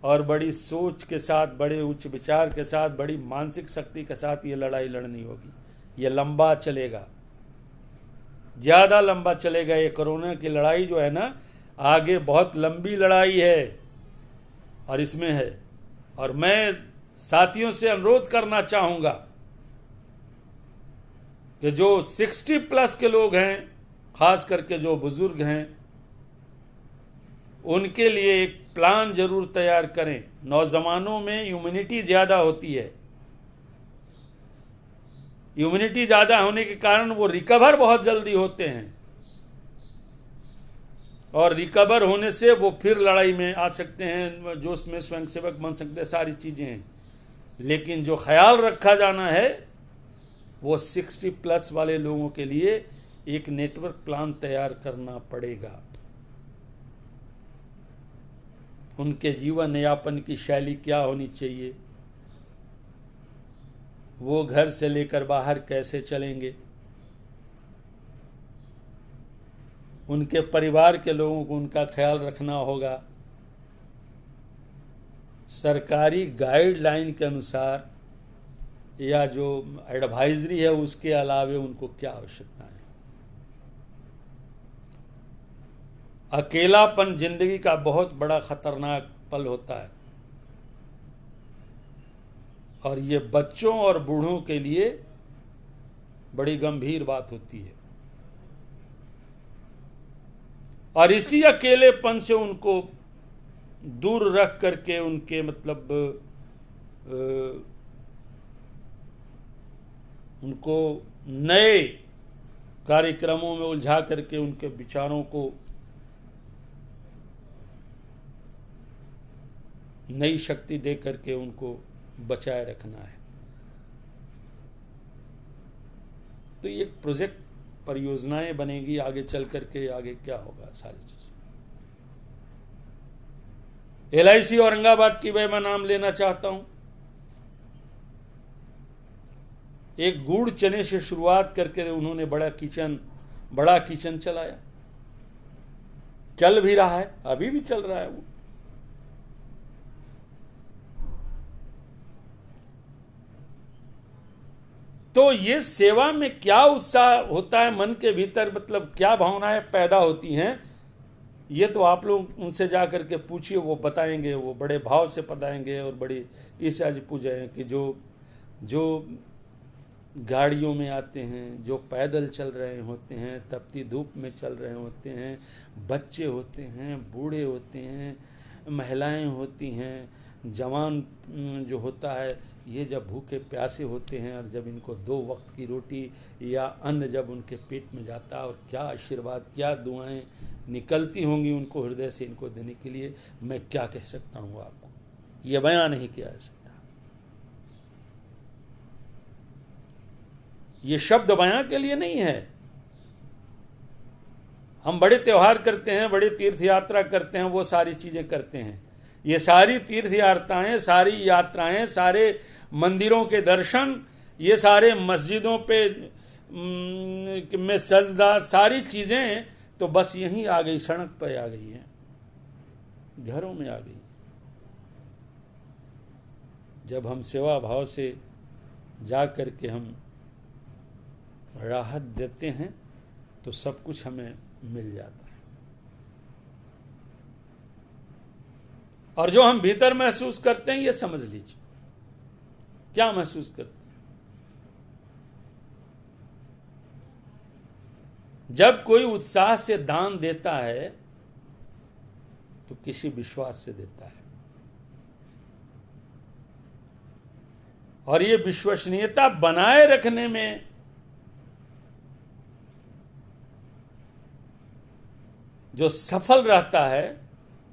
और बड़ी सोच के साथ, बड़े उच्च विचार के साथ, बड़ी मानसिक शक्ति के साथ ये लड़ाई लड़नी होगी। ये लंबा चलेगा, ज़्यादा लंबा चलेगा। ये कोरोना की लड़ाई जो है ना, आगे बहुत लंबी लड़ाई है और इसमें है। और मैं साथियों से अनुरोध करना चाहूँगा कि जो 60+ के लोग हैं, खास करके जो बुजुर्ग हैं, उनके लिए एक प्लान जरूर तैयार करें। नौजवानों में इम्यूनिटी ज़्यादा होती है, इम्यूनिटी ज़्यादा होने के कारण वो रिकवर बहुत जल्दी होते हैं और रिकवर होने से वो फिर लड़ाई में आ सकते हैं, जो उसमें स्वयंसेवक बन सकते हैं, सारी चीज़ें हैं। लेकिन जो ख्याल रखा जाना है वो 60+ वाले लोगों के लिए एक नेटवर्क प्लान तैयार करना पड़ेगा। उनके जीवन यापन की शैली क्या होनी चाहिए, वो घर से लेकर बाहर कैसे चलेंगे, उनके परिवार के लोगों को उनका ख्याल रखना होगा। सरकारी गाइडलाइन के अनुसार या जो एडवाइजरी है उसके अलावे उनको क्या आवश्यकता है। अकेलापन जिंदगी का बहुत बड़ा खतरनाक पल होता है और ये बच्चों और बूढ़ों के लिए बड़ी गंभीर बात होती है। और इसी अकेलेपन से उनको दूर रख करके उनके मतलब उनको नए कार्यक्रमों में उलझा करके उनके विचारों को नई शक्ति दे करके उनको बचाए रखना है। तो ये प्रोजेक्ट परियोजनाएं बनेगी आगे चल करके, आगे क्या होगा सारी चीज। LIC औरंगाबाद की मैं नाम लेना चाहता हूं। एक गुड़ चने से शुरुआत करके उन्होंने बड़ा किचन चलाया, चल भी रहा है, अभी भी चल रहा है वो। तो ये सेवा में क्या उत्साह होता है मन के भीतर, मतलब क्या भावनाएं पैदा होती हैं, ये तो आप लोग उनसे जा करके पूछिए, वो बताएंगे, वो बड़े भाव से बताएंगे और बड़ी इस आज पूछे कि जो गाड़ियों में आते हैं, जो पैदल चल रहे होते हैं, तपती धूप में चल रहे होते हैं, बच्चे होते हैं, बूढ़े होते हैं, महिलाएं होती हैं, जवान जो होता है, ये जब भूखे प्यासे होते हैं और जब इनको 2 वक्त की रोटी या अन्न जब उनके पेट में जाता है, और क्या आशीर्वाद, क्या दुआएं निकलती होंगी उनको हृदय से इनको देने के लिए, मैं क्या कह सकता हूँ आपको, ये बयान नहीं किया जा सकता। ये शब्द बयां के लिए नहीं है। हम बड़े त्योहार करते हैं, बड़े तीर्थ यात्रा करते हैं, वो सारी चीजें करते हैं। ये सारी तीर्थ यात्राएं, सारी यात्राएं, सारे मंदिरों के दर्शन, ये सारे मस्जिदों पे में सजदा, सारी चीजें तो बस यहीं आ गई, सड़क पर आ गई हैं, घरों में आ गई। जब हम सेवा भाव से जा करके हम राहत देते हैं तो सब कुछ हमें मिल जाता है। और जो हम भीतर महसूस करते हैं, ये समझ लीजिए क्या महसूस करते हैं। जब कोई उत्साह से दान देता है तो किसी विश्वास से देता है, और ये विश्वसनीयता बनाए रखने में जो सफल रहता है,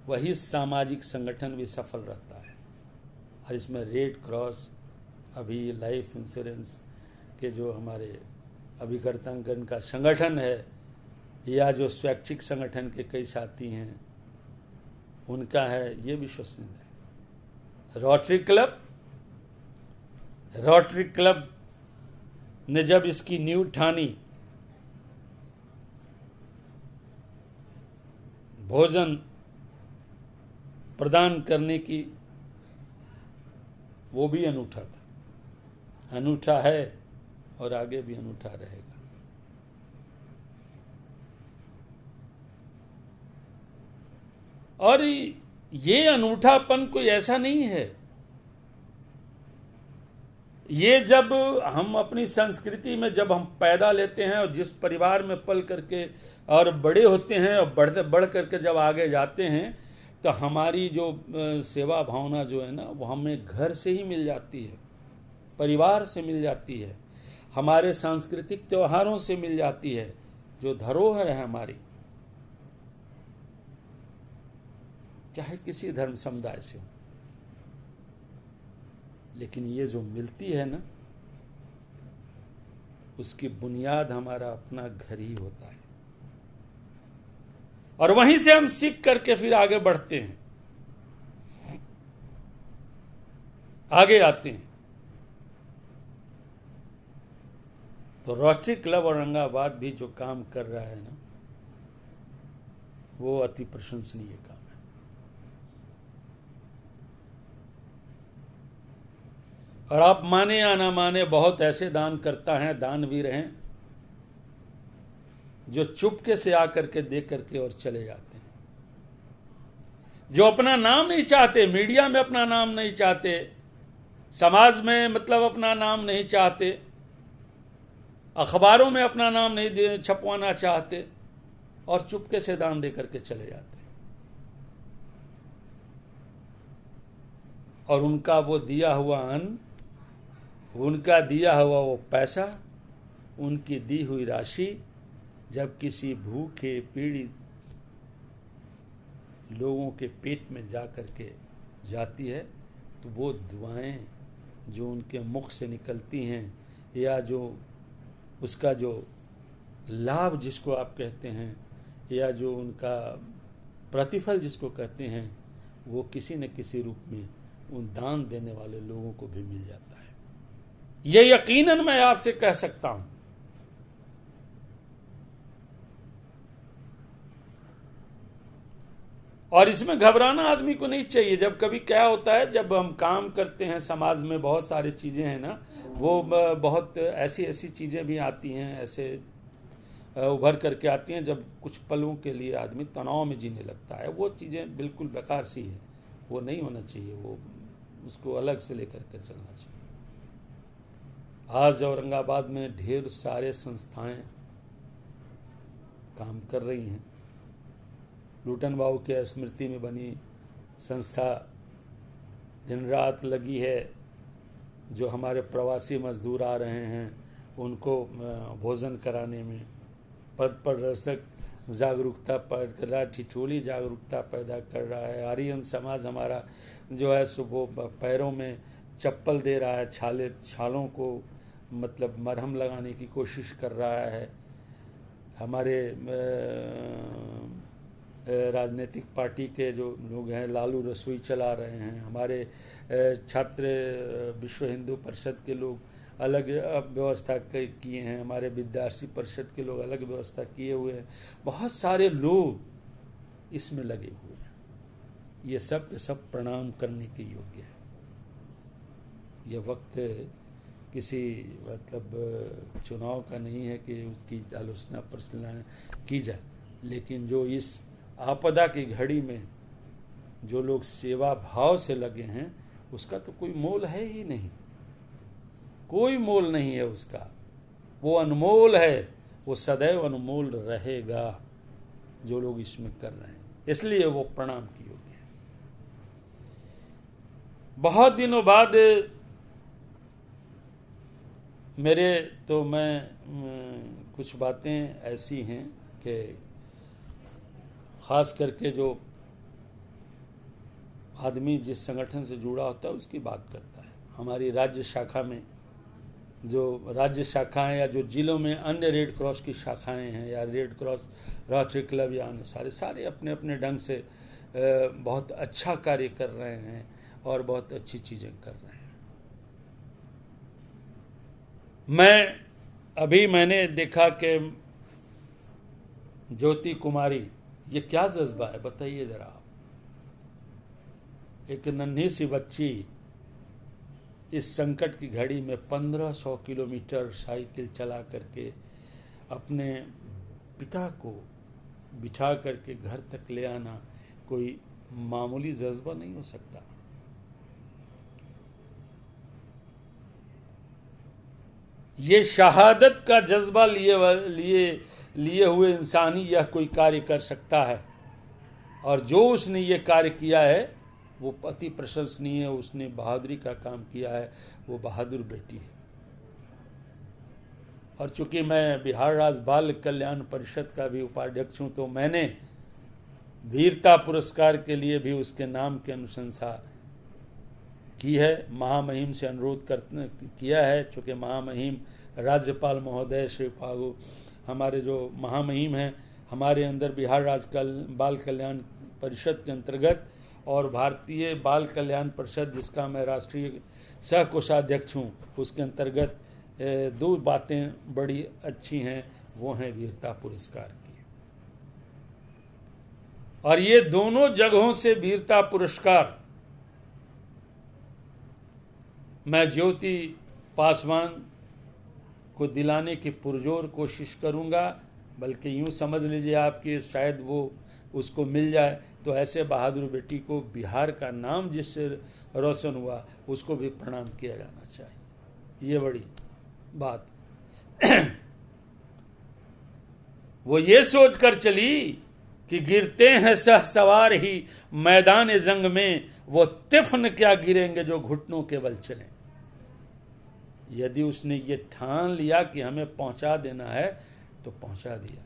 वही सामाजिक संगठन भी सफल रहता है। और इसमें रेड क्रॉस, अभी लाइफ इंश्योरेंस के जो हमारे अभिकर्तांकन का संगठन है, या जो स्वैच्छिक संगठन के कई साथी हैं उनका है, ये विश्वसनीय है। रोटरी क्लब ने जब इसकी नींव ठानी, भोजन प्रदान करने की, वो भी अनूठा था, अनूठा है और आगे भी अनूठा रहेगा। और ये अनूठापन कोई ऐसा नहीं है, ये जब हम अपनी संस्कृति में जब हम पैदा लेते हैं और जिस परिवार में पल करके और बड़े होते हैं और बढ़ करके जब आगे जाते हैं, तो हमारी जो सेवा भावना जो है ना, वो हमें घर से ही मिल जाती है, परिवार से मिल जाती है, हमारे सांस्कृतिक त्योहारों से मिल जाती है, जो धरोहर है हमारी, चाहे किसी धर्म समुदाय से हो। लेकिन ये जो मिलती है ना, उसकी बुनियाद हमारा अपना घर ही होता है, और वहीं से हम सीख करके फिर आगे बढ़ते हैं, आगे आते हैं। तो रोटरी क्लब औरंगाबाद भी जो काम कर रहा है ना, वो अति प्रशंसनीय काम है। और आप माने या ना माने, बहुत ऐसे दान करता है, दानवीर हैं, जो चुपके से आकर के देख करके और चले जाते हैं, जो अपना नाम नहीं चाहते, मीडिया में अपना नाम नहीं चाहते, समाज में मतलब अपना नाम नहीं चाहते, अखबारों में अपना नाम नहीं छपवाना चाहते, और चुपके से दान दे करके चले जाते हैं। और उनका वो दिया हुआ अन्न, उनका दिया हुआ वो पैसा, उनकी दी हुई राशि जब किसी भूखे पीड़ित लोगों के पेट में जा कर के जाती है तो वो दुआएं जो उनके मुख से निकलती हैं या जो उसका जो लाभ जिसको आप कहते हैं या जो उनका प्रतिफल जिसको कहते हैं वो किसी न किसी रूप में उन दान देने वाले लोगों को भी मिल जाता है। ये यकीनन मैं आपसे कह सकता हूं। और इसमें घबराना आदमी को नहीं चाहिए। जब कभी क्या होता है, जब हम काम करते हैं समाज में बहुत सारी चीज़ें हैं ना, वो बहुत ऐसी ऐसी चीज़ें भी आती हैं, ऐसे उभर करके आती हैं जब कुछ पलों के लिए आदमी तनाव में जीने लगता है। वो चीज़ें बिल्कुल बेकार सी है, वो नहीं होना चाहिए, वो उसको अलग से लेकर के चलना चाहिए। आज औरंगाबाद में ढेर सारे संस्थाएं काम कर रही हैं। लूटन बाबू के स्मृति में बनी संस्था दिन रात लगी है। जो हमारे प्रवासी मजदूर आ रहे हैं उनको भोजन कराने में, पद प्रदर्शक जागरूकता पैदा कर रहा है, ठिठोली जागरूकता पैदा कर रहा है। आर्यन समाज हमारा जो है सो वो पैरों में चप्पल दे रहा है, छालों को मतलब मरहम लगाने की कोशिश कर रहा है। हमारे राजनीतिक पार्टी के जो लोग हैं लालू रसोई चला रहे हैं। हमारे छात्र विश्व हिंदू परिषद के लोग अलग व्यवस्था किए हैं। हमारे विद्यार्थी परिषद के लोग अलग व्यवस्था किए हुए हैं। बहुत सारे लोग इसमें लगे हुए हैं। ये सब के सब प्रणाम करने के योग्य है। ये वक्त किसी मतलब चुनाव का नहीं है कि उसकी आलोचना प्रश्न की जाए, लेकिन जो इस आपदा की घड़ी में जो लोग सेवा भाव से लगे हैं उसका तो कोई मोल है ही नहीं, कोई मोल नहीं है उसका। वो अनमोल है, वो सदैव अनमोल रहेगा जो लोग इसमें कर रहे हैं, इसलिए वो प्रणाम की योग्य है। बहुत दिनों बाद मेरे तो मैं कुछ बातें ऐसी हैं कि ख़ास करके जो आदमी जिस संगठन से जुड़ा होता है उसकी बात करता है। हमारी राज्य शाखा में जो राज्य शाखाएं या जो जिलों में अन्य रेड क्रॉस की शाखाएं हैं या रेड क्रॉस रोटरी क्लब या अन्य सारे अपने अपने ढंग से बहुत अच्छा कार्य कर रहे हैं और बहुत अच्छी चीज़ें कर रहे हैं। मैंने देखा कि ज्योति कुमारी, ये क्या जज्बा है बताइए जरा आप। एक नन्ही सी बच्ची इस संकट की घड़ी में 1500 किलोमीटर साइकिल चला करके अपने पिता को बिठा करके घर तक ले आना कोई मामूली जज्बा नहीं हो सकता। ये शहादत का जज्बा लिए हुए इंसान ही यह कोई कार्य कर सकता है। और जो उसने ये कार्य किया है वो अति प्रशंसनीय है। उसने बहादुरी का काम किया है, वो बहादुर बेटी है। और चूंकि मैं बिहार राज्य बाल कल्याण परिषद का भी उपाध्यक्ष हूँ तो मैंने वीरता पुरस्कार के लिए भी उसके नाम की अनुशंसा की है। महामहिम से अनुरोध किया है, चूँकि महामहिम राज्यपाल महोदय श्री फागू हमारे जो महामहिम हैं हमारे अंदर बिहार राज्य बाल कल्याण परिषद के अंतर्गत और भारतीय बाल कल्याण परिषद जिसका मैं राष्ट्रीय सह कोषाध्यक्ष हूँ उसके अंतर्गत दो बातें बड़ी अच्छी हैं, वो हैं वीरता पुरस्कार की। और ये दोनों जगहों से वीरता पुरस्कार मैं ज्योति पासवान को दिलाने की पुरजोर कोशिश करूंगा। बल्कि यूं समझ लीजिए आप कि शायद वो उसको मिल जाए तो ऐसे बहादुर बेटी को बिहार का नाम जिससे रोशन हुआ उसको भी प्रणाम किया जाना चाहिए। ये बड़ी बात वो ये सोच कर चली कि गिरते हैं सहसवार ही मैदान जंग में, वो तिफन क्या गिरेंगे जो घुटनों के बल चले। यदि उसने ये ठान लिया कि हमें पहुंचा देना है तो पहुंचा दिया।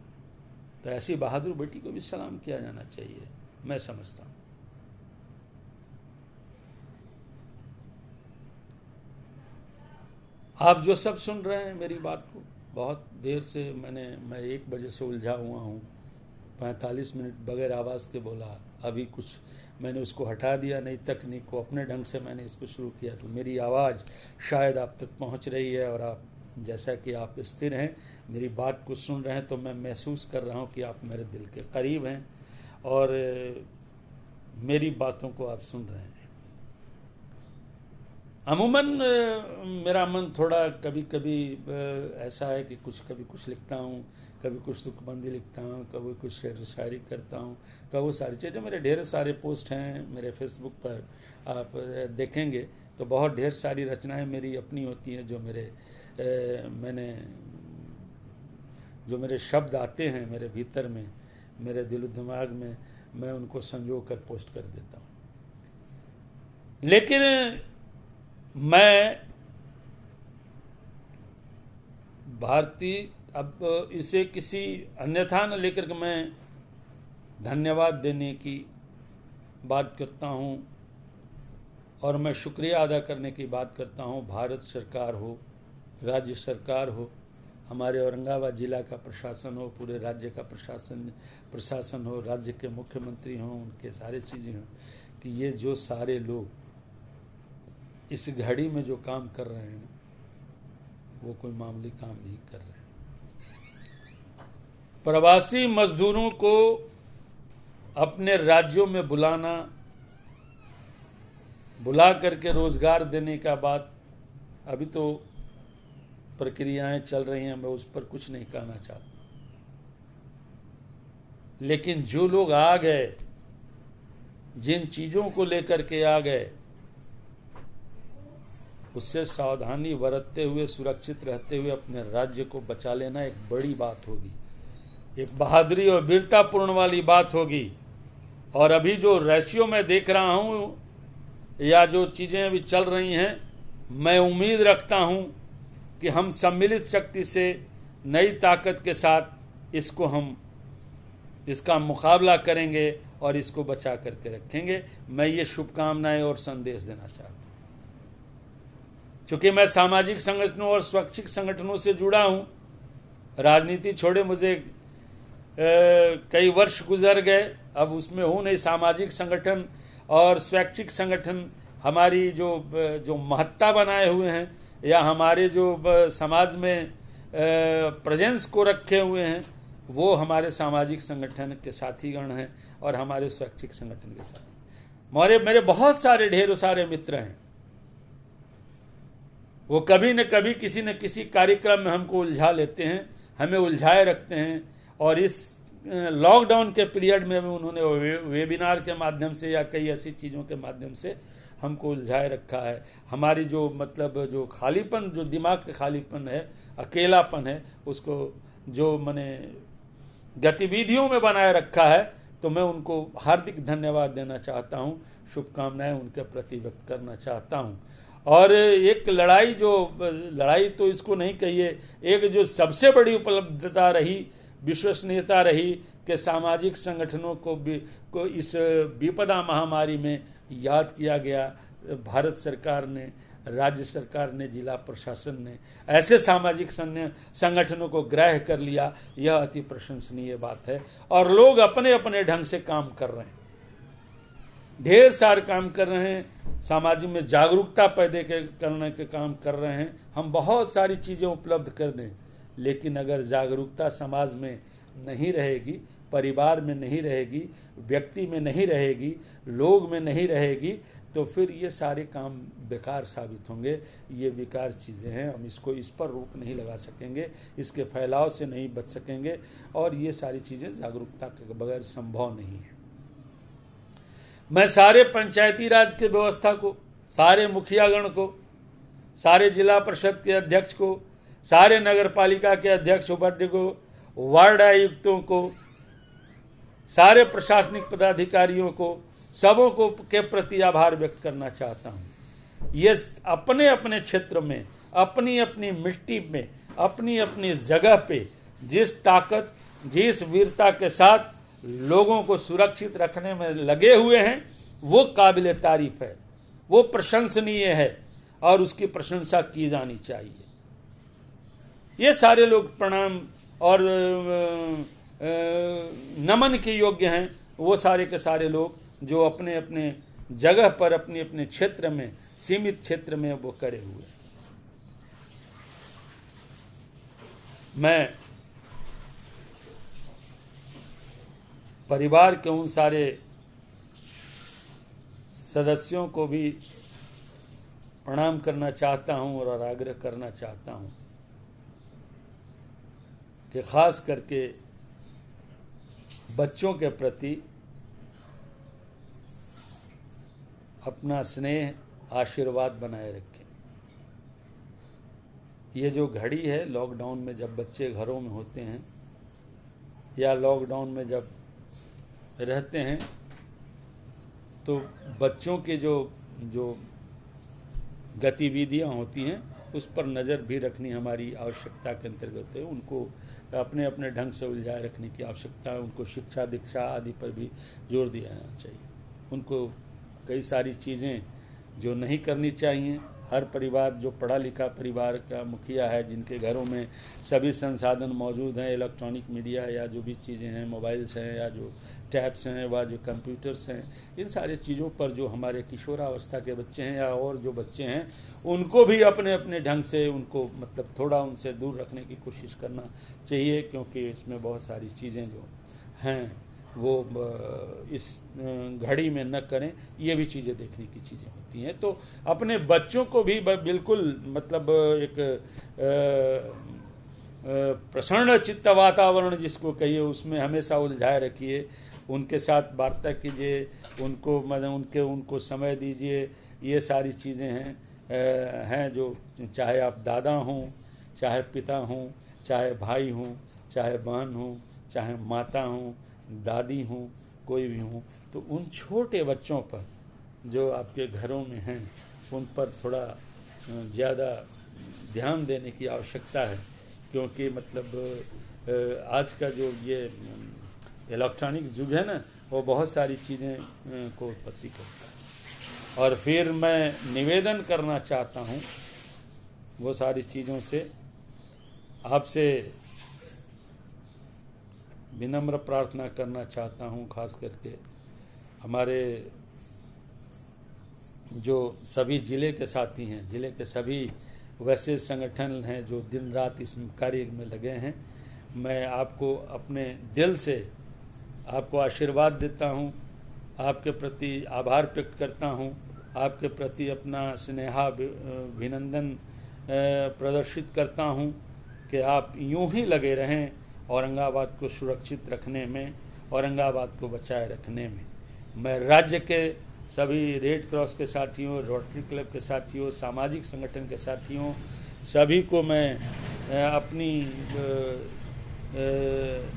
तो ऐसी बहादुर बेटी को भी सलाम किया जाना चाहिए, मैं समझता हूँ। आप जो सब सुन रहे हैं मेरी बात को, बहुत देर से मैं 1 बजे से उलझा हुआ हूँ, 45 मिनट बगैर आवाज़ के बोला। अभी कुछ मैंने उसको हटा दिया, नई तकनीक को अपने ढंग से मैंने इसको शुरू किया, तो मेरी आवाज़ शायद आप तक पहुँच रही है। और आप जैसा कि आप स्थिर हैं, मेरी बात को सुन रहे हैं, तो मैं महसूस कर रहा हूँ कि आप मेरे दिल के करीब हैं और मेरी बातों को आप सुन रहे हैं। अमूमन मेरा मन थोड़ा कभी कभी ऐसा है कि कभी कुछ लिखता हूँ, कभी कुछ दुखबंदी लिखता हूँ, कभी कुछ शेर शायरी करता हूँ, कभी वो सारी चीज़ें। मेरे ढेर सारे पोस्ट हैं मेरे फेसबुक पर, आप देखेंगे तो बहुत ढेर सारी रचनाएं मेरी अपनी होती हैं, जो मेरे शब्द आते हैं मेरे भीतर में, मेरे दिल दिमाग में, मैं उनको संजो कर पोस्ट कर देता हूँ। लेकिन मैं भारतीय, अब इसे किसी अन्यथा न लेकर के मैं धन्यवाद देने की बात करता हूँ और मैं शुक्रिया अदा करने की बात करता हूँ। भारत सरकार हो, राज्य सरकार हो, हमारे औरंगाबाद जिला का प्रशासन हो, पूरे राज्य का प्रशासन हो, राज्य के मुख्यमंत्री हों, उनके सारे चीज़ें हों, कि ये जो सारे लोग इस घड़ी में जो काम कर रहे हैं ना, वो कोई मामूली काम नहीं कर रहे हैं। प्रवासी मजदूरों को अपने राज्यों में बुला करके रोजगार देने का बात, अभी तो प्रक्रियाएं चल रही हैं, मैं उस पर कुछ नहीं कहना चाहता। लेकिन जो लोग आ गए, जिन चीजों को लेकर के आ गए, उससे सावधानी बरतते हुए, सुरक्षित रहते हुए अपने राज्य को बचा लेना एक बड़ी बात होगी, एक बहादुरी और वीरतापूर्ण वाली बात होगी। और अभी जो रेशियो में देख रहा हूँ या जो चीज़ें अभी चल रही हैं, मैं उम्मीद रखता हूँ कि हम सम्मिलित शक्ति से, नई ताकत के साथ इसका मुकाबला करेंगे और इसको बचा करके रखेंगे। मैं ये शुभकामनाएं और संदेश देना चाहता हूँ। चूँकि मैं सामाजिक संगठनों और स्वैच्छिक संगठनों से जुड़ा हूँ, राजनीति छोड़े मुझे कई वर्ष गुजर गए, अब उसमें हूँ नहीं। सामाजिक संगठन और स्वैच्छिक संगठन हमारी जो महत्ता बनाए हुए हैं, या हमारे जो समाज में प्रेजेंस को रखे हुए हैं, वो हमारे सामाजिक संगठन के साथीगण हैं और हमारे स्वैच्छिक संगठन के साथ मेरे बहुत सारे ढेरों सारे मित्र हैं। वो कभी न कभी किसी न किसी कार्यक्रम में हमको उलझा लेते हैं, हमें उलझाए रखते हैं। और इस लॉकडाउन के पीरियड में भी उन्होंने वेबिनार के माध्यम से या कई ऐसी चीज़ों के माध्यम से हमको उलझाए रखा है। हमारी जो खालीपन, जो दिमाग का खालीपन है, अकेलापन है, उसको जो मैंने गतिविधियों में बनाए रखा है, तो मैं उनको हार्दिक धन्यवाद देना चाहता हूँ, शुभकामनाएं उनके प्रति व्यक्त करना चाहता हूँ। और एक लड़ाई तो इसको नहीं कहिए, एक जो सबसे बड़ी उपलब्धता रही, विश्वसनीयता रही, कि सामाजिक संगठनों को इस विपदा महामारी में याद किया गया। भारत सरकार ने, राज्य सरकार ने, जिला प्रशासन ने ऐसे सामाजिक संगठनों को ग्रह कर लिया, यह अति प्रशंसनीय बात है। और लोग अपने अपने ढंग से काम कर रहे हैं, ढेर सारे काम कर रहे हैं, समाज में जागरूकता पैदा करने के काम कर रहे हैं। हम बहुत सारी चीज़ें उपलब्ध कर दें, लेकिन अगर जागरूकता समाज में नहीं रहेगी, परिवार में नहीं रहेगी, व्यक्ति में नहीं रहेगी, लोग में नहीं रहेगी, तो फिर ये सारे काम बेकार साबित होंगे। ये बेकार चीज़ें हैं, हम इस पर रोक नहीं लगा सकेंगे, इसके फैलाव से नहीं बच सकेंगे, और ये सारी चीज़ें जागरूकता के बगैर संभव नहीं है। मैं सारे पंचायती राज के व्यवस्था को, सारे मुखियागण को, सारे जिला परिषद के अध्यक्ष को, सारे नगर पालिका के अध्यक्ष उपाध्यक्ष को, वार्ड आयुक्तों को, सारे प्रशासनिक पदाधिकारियों को, सबों को के प्रति आभार व्यक्त करना चाहता हूँ। ये अपने अपने क्षेत्र में, अपनी अपनी मिट्टी में, अपनी अपनी जगह पे जिस ताकत, जिस वीरता के साथ लोगों को सुरक्षित रखने में लगे हुए हैं वो काबिल तारीफ है, वो प्रशंसनीय है और उसकी प्रशंसा की जानी चाहिए। ये सारे लोग प्रणाम और नमन के योग्य हैं, वो सारे के सारे लोग जो अपने अपने जगह पर अपने अपने क्षेत्र में, सीमित क्षेत्र में वो करे हुए। मैं परिवार के उन सारे सदस्यों को भी प्रणाम करना चाहता हूं और आग्रह करना चाहता हूं कि खास करके बच्चों के प्रति अपना स्नेह, आशीर्वाद बनाए रखें। ये जो घड़ी है लॉकडाउन में, जब बच्चे घरों में होते हैं या लॉकडाउन में जब रहते हैं, तो बच्चों के जो गतिविधियां होती हैं उस पर नज़र भी रखनी हमारी आवश्यकता के अंतर्गत है। उनको अपने अपने ढंग से उलझाए रखने की आवश्यकता है। उनको शिक्षा, दीक्षा आदि पर भी जोर दिया जाना चाहिए। उनको कई सारी चीज़ें जो नहीं करनी चाहिए, हर परिवार जो पढ़ा लिखा परिवार का मुखिया है, जिनके घरों में सभी संसाधन मौजूद हैं, इलेक्ट्रॉनिक मीडिया या जो भी चीज़ें हैं, मोबाइल्स हैं या जो टैब्स हैं व जो कंप्यूटर्स हैं, इन सारी चीज़ों पर जो हमारे किशोरावस्था के बच्चे हैं या और जो बच्चे हैं, उनको भी अपने अपने ढंग से उनको मतलब थोड़ा उनसे दूर रखने की कोशिश करना चाहिए, क्योंकि इसमें बहुत सारी चीज़ें जो हैं वो इस घड़ी में न करें। ये भी चीज़ें देखने की चीज़ें होती हैं। तो अपने बच्चों को भी बिल्कुल मतलब एक प्रसन्न चित्त वातावरण जिसको कहिए उसमें हमेशा उलझाए रखिए। उनके साथ वार्ता कीजिए, उनको मतलब उनको समय दीजिए। ये सारी चीज़ें हैं जो चाहे आप दादा हों, चाहे पिता हों, चाहे भाई हों, चाहे बहन हों, चाहे माता हों, दादी हों, कोई भी हों, तो उन छोटे बच्चों पर जो आपके घरों में हैं उन पर थोड़ा ज़्यादा ध्यान देने की आवश्यकता है। क्योंकि मतलब आज का जो ये इलेक्ट्रॉनिक युग है ना, वो बहुत सारी चीज़ें को उत्पत्ति करता है। और फिर मैं निवेदन करना चाहता हूँ वो सारी चीज़ों से, आपसे विनम्र प्रार्थना करना चाहता हूँ, खास करके हमारे जो सभी ज़िले के साथी हैं, ज़िले के सभी वैसे संगठन हैं जो दिन रात इस कार्य में लगे हैं। मैं आपको अपने दिल से आपको आशीर्वाद देता हूँ, आपके प्रति आभार व्यक्त करता हूँ, आपके प्रति अपना स्नेहाभिनंदन प्रदर्शित करता हूँ कि आप यूं ही लगे रहें औरंगाबाद को सुरक्षित रखने में, औरंगाबाद को बचाए रखने में। मैं राज्य के सभी रेड क्रॉस के साथियों, रोटरी क्लब के साथियों, सामाजिक संगठन के साथियों, सभी को मैं अपनी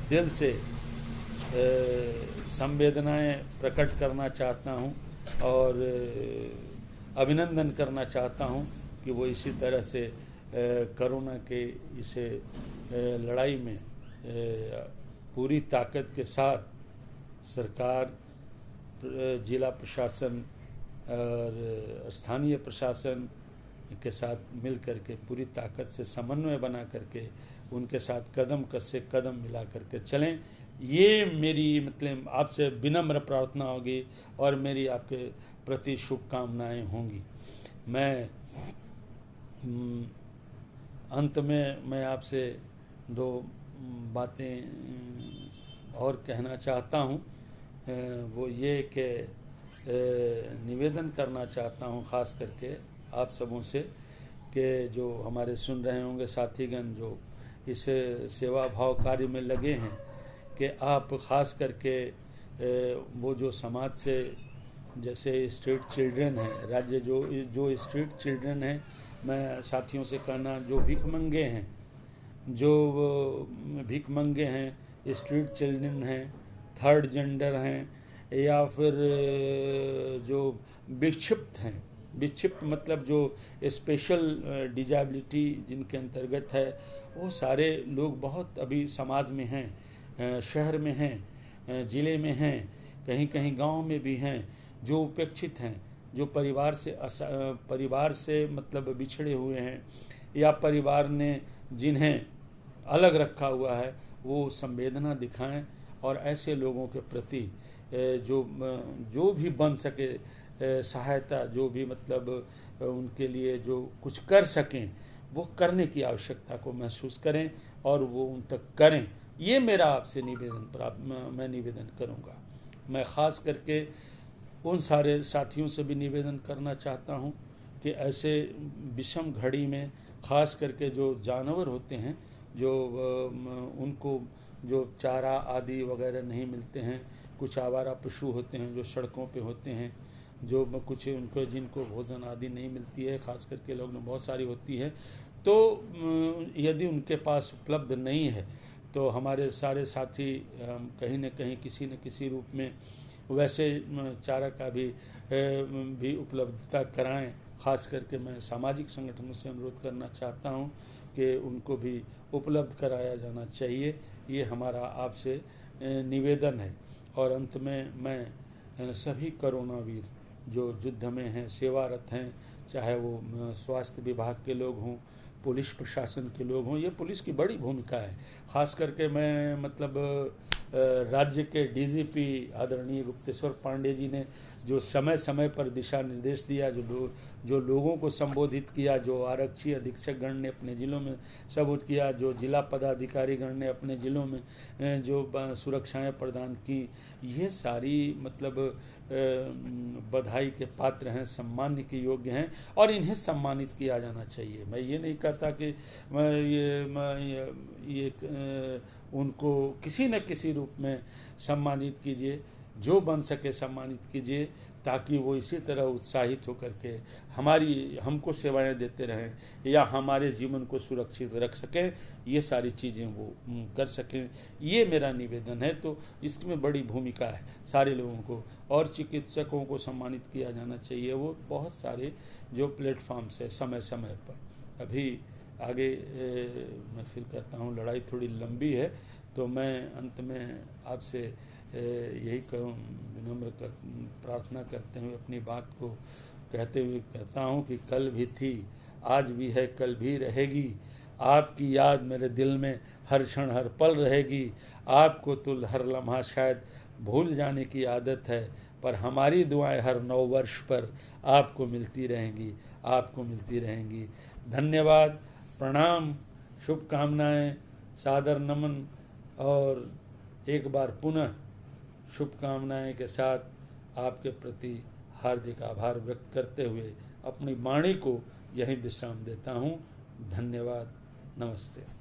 दिल से संवेदनाएं प्रकट करना चाहता हूं और अभिनंदन करना चाहता हूं कि वो इसी तरह से कोरोना के इस लड़ाई में पूरी ताकत के साथ सरकार, जिला प्रशासन और स्थानीय प्रशासन के साथ मिल करके पूरी ताकत से समन्वय बना करके उनके साथ कदम कसे कदम मिला करके चलें। ये मेरी मतलब आपसे विनम्र प्रार्थना होगी और मेरी आपके प्रति शुभकामनाएं होंगी। मैं अंत में मैं आपसे दो बातें और कहना चाहता हूँ। वो ये कि निवेदन करना चाहता हूँ खास करके आप सबों से कि जो हमारे सुन रहे होंगे साथीगण जो इस सेवा भाव कार्य में लगे हैं, कि आप खास करके वो जो समाज से जैसे स्ट्रीट चिल्ड्रन हैं, राज्य जो स्ट्रीट चिल्ड्रन हैं, मैं साथियों से कहना जो भिखमंगे हैं, जो भिखमंगे हैं, स्ट्रीट चिल्ड्रन हैं, थर्ड जेंडर हैं, या फिर जो विक्षिप्त हैं, विक्षिप्त मतलब जो स्पेशल डिजेबिलिटी जिनके अंतर्गत है, वो सारे लोग बहुत अभी समाज में हैं शहर में हैं, ज़िले में हैं, कहीं कहीं गांव में भी हैं, जो उपेक्षित हैं, जो परिवार से मतलब बिछड़े हुए हैं, या परिवार ने जिन्हें अलग रखा हुआ है, वो संवेदना दिखाएं और ऐसे लोगों के प्रति जो भी बन सके सहायता, जो भी मतलब उनके लिए जो कुछ कर सकें वो करने की आवश्यकता को महसूस करें और वो उन तक करें। ये मेरा आपसे मैं निवेदन करूँगा। मैं ख़ास करके उन सारे साथियों से भी निवेदन करना चाहता हूँ कि ऐसे विषम घड़ी में ख़ास करके जो जानवर होते हैं, जो उनको जो चारा आदि वगैरह नहीं मिलते हैं, कुछ आवारा पशु होते हैं जो सड़कों पे होते हैं, जो कुछ उनको जिनको भोजन आदि नहीं मिलती है, ख़ास करके लोग में बहुत सारी होती है, तो यदि उनके पास उपलब्ध नहीं है तो हमारे सारे साथी कहीं न कहीं किसी न किसी रूप में वैसे चारा का भी उपलब्धता कराएं। ख़ास करके मैं सामाजिक संगठनों से अनुरोध करना चाहता हूं कि उनको भी उपलब्ध कराया जाना चाहिए। ये हमारा आपसे निवेदन है। और अंत में मैं सभी कोरोना वीर जो युद्ध में हैं, सेवारत हैं, चाहे वो स्वास्थ्य विभाग के लोग हों, पुलिस प्रशासन के लोग हों, ये पुलिस की बड़ी भूमिका है। ख़ास करके मैं मतलब राज्य के डीजीपी आदरणीय गुप्तेश्वर पांडे जी ने जो समय समय पर दिशा निर्देश दिया, जो लोगों को संबोधित किया, जो आरक्षी अधीक्षक गण ने अपने ज़िलों में सबूत किया, जो जिला पदाधिकारी गण ने अपने ज़िलों में जो सुरक्षाएं प्रदान की, ये सारी मतलब बधाई के पात्र हैं, सम्मान के योग्य हैं और इन्हें सम्मानित किया जाना चाहिए। मैं ये नहीं कहता कि उनको किसी न किसी रूप में सम्मानित कीजिए, जो बन सके सम्मानित कीजिए, ताकि वो इसी तरह उत्साहित होकर के हमको सेवाएं देते रहें या हमारे जीवन को सुरक्षित रख सकें, ये सारी चीज़ें वो कर सकें। ये मेरा निवेदन है। तो इसमें बड़ी भूमिका है सारे लोगों को, और चिकित्सकों को सम्मानित किया जाना चाहिए। वो बहुत सारे जो प्लेटफॉर्म्स है समय समय पर। अभी आगे मैं फिर कहता हूँ, लड़ाई थोड़ी लंबी है, तो मैं अंत में आपसे यही विनम्र प्रार्थना करते हुए अपनी बात को कहते हुए कहता हूँ कि कल भी थी, आज भी है, कल भी रहेगी। आपकी याद मेरे दिल में हर क्षण हर पल रहेगी। आपको तो हर लम्हा शायद भूल जाने की आदत है, पर हमारी दुआएं हर 9 वर्ष पर आपको मिलती रहेंगी, आपको मिलती रहेंगी। धन्यवाद, प्रणाम, शुभकामनाएं, सादर नमन और एक बार पुनः शुभकामनाएं के साथ आपके प्रति हार्दिक आभार व्यक्त करते हुए अपनी वाणी को यहीं विश्राम देता हूं। धन्यवाद, नमस्ते।